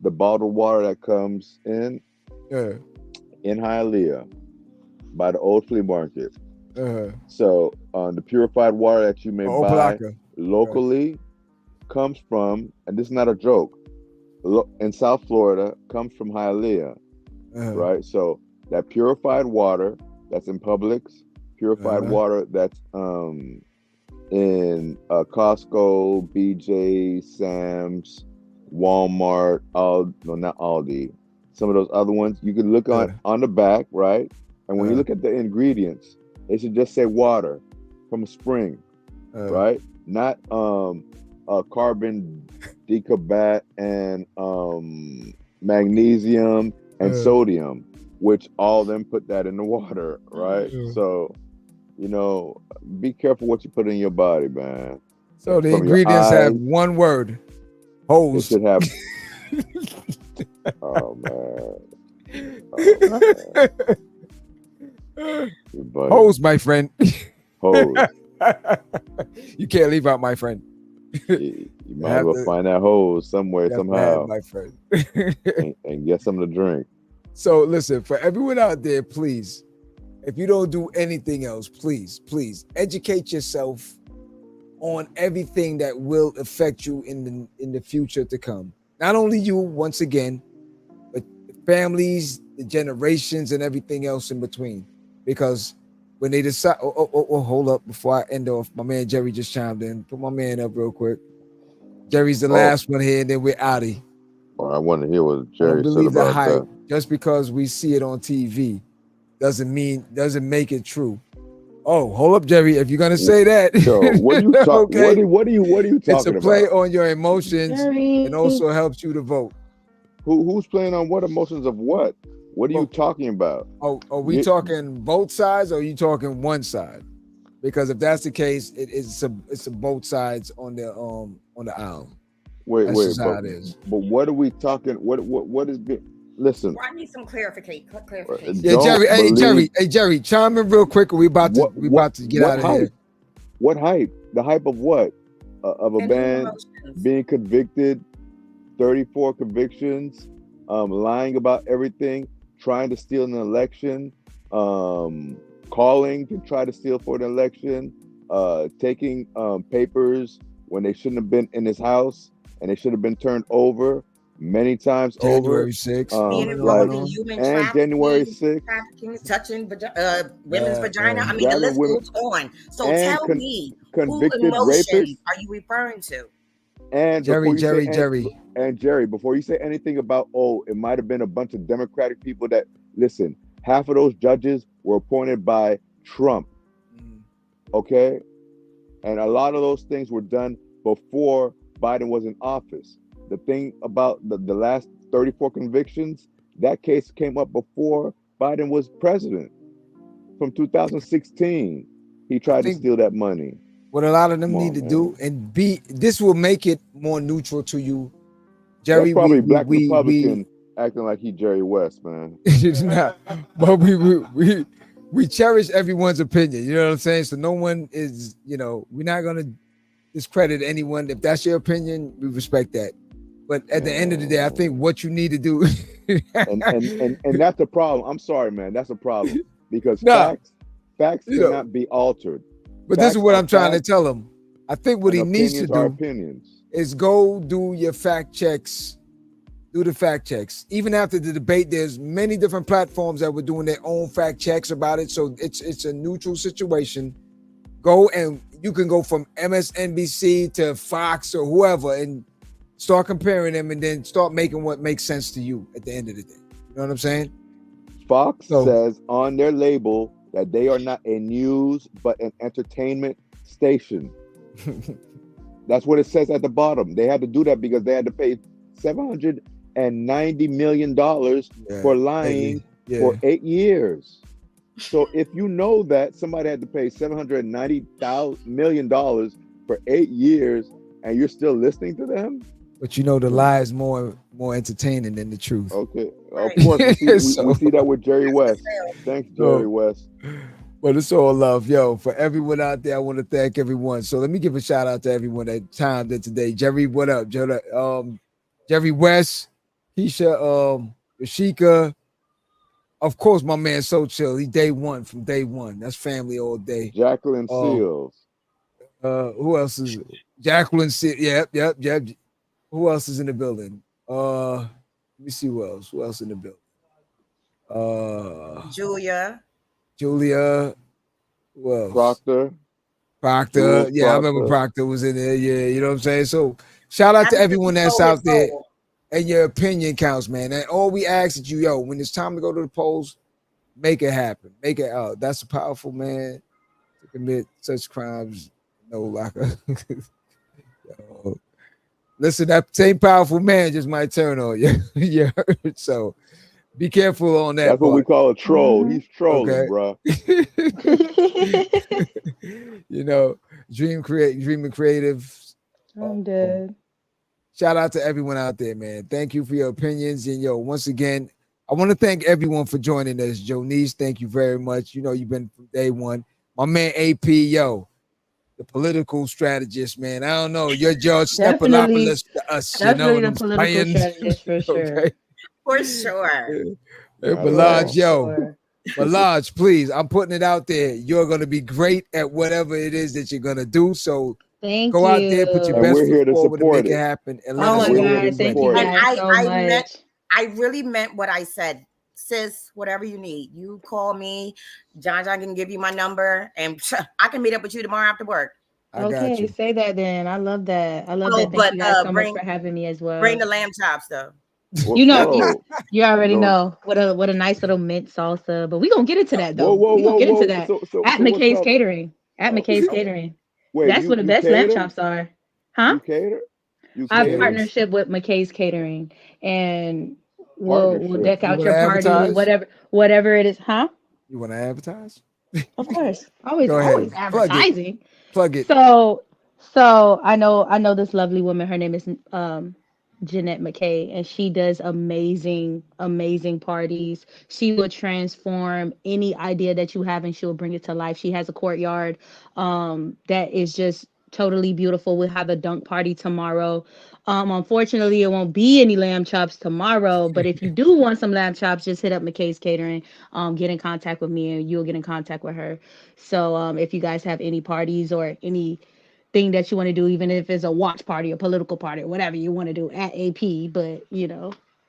the bottled water that comes Yeah. in Hialeah by the old flea market. Uh-huh. So the purified water that you may buy Opalaka. locally comes from, and this is not a joke, in South Florida comes from Hialeah, Uh-huh. right? So that purified water that's in Publix, purified Uh-huh. water that's in Costco, BJ, Sam's, Walmart, no, not Aldi. Some of those other ones you can look on the back, right? And when you look at the ingredients, it should just say water from a spring, right? Not carbon decabat and magnesium and sodium, which all of them put that in the water, right? So, you know, be careful what you put in your body, man. So the From your ingredients have eyes, one word: it hose. should have. Oh man. Oh, man. Buddy. Hose, my friend. Hose. You can't leave out my friend. You might as well find that hose somewhere, somehow, my friend. and get something to drink. So listen, for everyone out there, please, if you don't do anything else, please educate yourself on everything that will affect you in the future to come. Not only you, once again, but the families, the generations, and everything else in between. Because when they decide, hold up, before I end off, my man Jerry just chimed in. Put my man up real quick. Jerry's the last one here, and then we're outie. Oh, I want to hear what I don't Jerry said believe the about hype. that. Just because we see it on TV doesn't make it true. Oh, hold up, Jerry. If you're gonna say that, so what are you talking? Okay. What are you talking about? It's a play on your emotions Jerry. and also helps you to vote. Who's playing on what emotions of what? What are you talking about? Oh, are we talking both sides or are you talking one side? Because if that's the case, it's a both sides on the aisle. Wait, That's how it is. But what are we talking? What is being? Listen. Well, I need some clarification. Yeah, Jerry. Hey, Jerry, chime in real quick. We about to get out of here. What hype? The hype of what? Of a man being convicted, 34 convictions, lying about everything, trying to steal an election, calling to try to steal for an election, taking papers when they shouldn't have been in his house and they should have been turned over many times January over. 6th. Being involved in human trafficking, January 6th. Touching women's vagina. I mean, the list goes on. So tell me, who convicted emotions rapists? are you referring to? And Jerry. And Jerry, before you say anything about, it might have been a bunch of Democratic people that, listen, half of those judges were appointed by Trump. Okay? And a lot of those things were done before Biden was in office. The thing about the last 34 convictions, that case came up before Biden was president. From 2016, he tried to steal that money. What a lot of them need to do, and this will make it more neutral to you, Jerry. That's probably Black Republican acting like he Jerry West, man. It's not, but we cherish everyone's opinion. You know what I'm saying? So no one is, we're not gonna discredit anyone. If that's your opinion, we respect that. But at the end of the day, I think what you need to do, and that's the problem. I'm sorry, man. That's a problem because facts cannot be altered. But this is what I'm trying to tell him. I think what he needs to do is go do your fact checks. Do the fact checks. Even after the debate, there's many different platforms that were doing their own fact checks about it. So it's a neutral situation. Go and you can go from MSNBC to Fox or whoever and start comparing them and then start making what makes sense to you at the end of the day. You know what I'm saying? Fox says on their label that they are not a news but an entertainment station. That's what it says at the bottom. They had to do that because they had to pay $790 million for lying for 8 years. So if you know that somebody had to pay $790 million for 8 years and you're still listening to them, but you know the lie is more entertaining than the truth. Okay, of course we see that with Jerry West. Thanks, Jerry West. But it's all love, yo. For everyone out there, I want to thank everyone. So let me give a shout out to everyone that timed it today. Jerry, what up? Jerry West, Keisha, Yashika. Of course, my man So Chill. He from day one. That's family all day. Jacqueline Seals. Who else is it? Jacqueline Seals. Yep. Who else is in the building? Let me see who else. Who else in the building? Julia. Who else? Proctor. Yeah, I remember Proctor was in there. Yeah, you know what I'm saying? So shout out to everyone that's out there. And your opinion counts, man. And all we ask is you, when it's time to go to the polls, make it happen. Make it out. That's a powerful man to commit such crimes. No locker. Listen, that same powerful man just might turn on you. You heard? So be careful on that. That's what we call a troll. He's trolling, bro. You know, dreaming creative. I'm dead. Shout out to everyone out there, man. Thank you for your opinions. And once again, I want to thank everyone for joining us. Jonice, thank you very much. You know, you've been from day one. My man AP, the political strategist, man. I don't know. You're George Stephanopoulos to us. Definitely the political strategist for sure. Okay. For sure. Malaj, Malaj, please. I'm putting it out there. You're going to be great at whatever it is that you're going to do. So go out there, put your best foot forward to make it happen. And let us know. Thank you guys so much. I really meant what I said. Sis, whatever you need, you call me. John can give you my number, and I can meet up with you tomorrow after work. Okay, say that then. I love that. Thank you guys so much for having me as well. Bring the lamb chops though. You know, you already know what a nice little mint salsa. But we gonna get into that though. We gonna get into that at McKay's Catering. At McKay's Catering. Wait, that's where the best lamb chops are, huh? You cater? I have a partnership with McKay's Catering, and we'll deck out your party, whatever it is, huh? You want to advertise? Of course, always advertising. Plug it. So I know this lovely woman. Her name is Jeanette McKay, and she does amazing parties. She will transform any idea that you have, and she'll bring it to life. She has a courtyard that is just totally beautiful. We'll have a dunk party tomorrow. Unfortunately, it won't be any lamb chops tomorrow, but if you do want some lamb chops, just hit up McKay's Catering. Get in contact with me, and you'll get in contact with her. So if you guys have any parties or any thing that you want to do, even if it's a watch party, a political party, or whatever you want to do at AP, but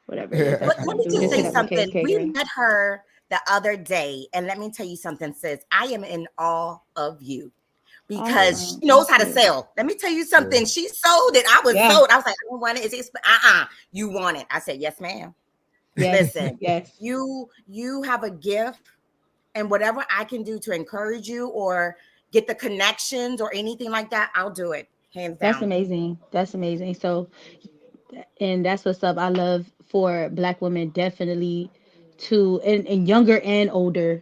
whatever. Let me just say something. We met her the other day, and let me tell you something, sis. I am in awe of you because she knows how to sell. Let me tell you something. She sold it. I was sold. I was like, I don't want it. You want it. I said, yes, ma'am. Yes. Listen, you have a gift, and whatever I can do to encourage you or get the connections or anything like that, I'll do it. Hands down. That's amazing. So, and that's what's up. I love for Black women definitely to, and younger and older,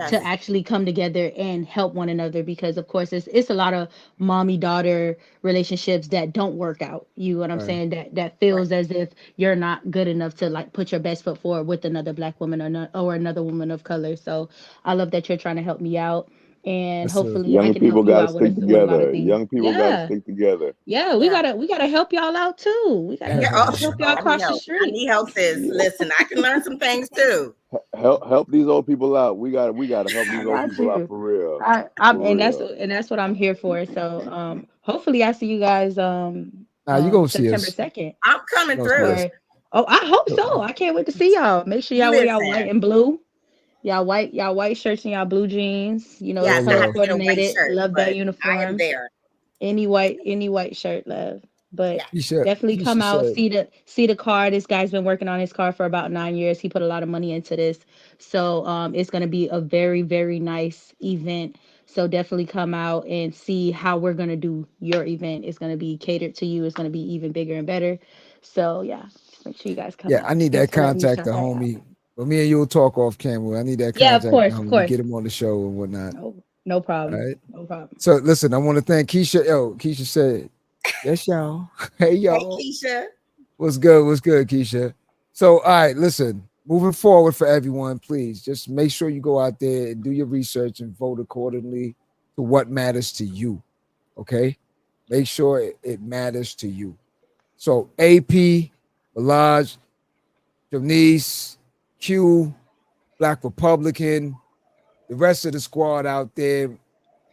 to actually come together and help one another, because of course it's a lot of mommy daughter relationships that don't work out. You know what I'm saying? That feels as if you're not good enough to like put your best foot forward with another Black woman or another woman of color. So I love that you're trying to help me out. And hopefully I can help you out with a lot of things. Young people gotta stick together. Yeah, we gotta help y'all out too. We gotta help y'all across the street. I need help, sis. Listen, I can learn some things too. Help these old people out. We gotta help these old people out for real. That's what I'm here for. So hopefully I see you guys you gonna see September us. 2nd. I'm coming through. I hope so. I can't wait to see y'all. Make sure y'all wear y'all white and blue. Y'all white shirts and y'all blue jeans. You know, Yes, it's I color have to get a white coordinated. shirt, Love but that I am uniforms. there. Any white shirt, love. But Yeah. definitely come Keisha out, said, see the car. This guy's been working on his car for about 9 years. He put a lot of money into this. So it's gonna be a very, very nice event. So definitely come out and see how we're gonna do your event. It's gonna be catered to you, it's gonna be even bigger and better. So yeah, just make sure you guys come yeah, I out. need Thanks that for letting me contact shout the that out. homie. But me and you will talk off camera. I need that Yeah, of contact the course, of homie, course. get him on the show and whatnot. No All problem. right. No problem. So listen, I want to thank Keisha. Yo, Keisha said, yes, y'all. Hey, Hey, y'all. Keisha. What's good? What's good, Keisha? So, all right, listen, moving forward for everyone, please just make sure you go out there and do your research and vote accordingly to what matters to you. Okay. Make sure it matters to you. So, AP, Balaj, Janice, Q, Black Republican, the rest of the squad out there.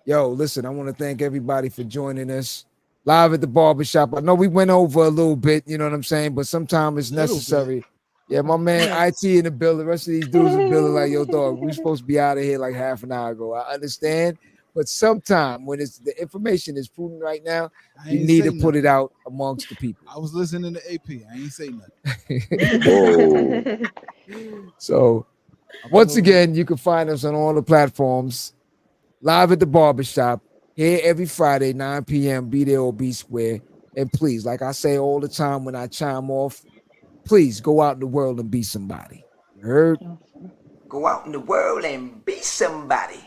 Yo, listen, I want to thank everybody for joining us live at the barbershop. I know we went over a little bit, you know what I'm saying, but sometimes it's Little bit. necessary. Yeah, my man Yeah. IT in the building. The rest of these dudes in the building, like, yo, dog, we supposed to be out of here like half an hour ago. I understand, but sometime when it's the information is proven right now, I you ain't need say to put nothing. it out amongst the people. I was listening to AP. I ain't say nothing. Whoa. So I'm once supposed to. again, you can find us on all the platforms. Live at the barbershop here every Friday, 9 p.m. Be there or be square. And please, like I say all the time when I chime off, please go out in the world and be somebody. You heard? Go out in the world and be somebody.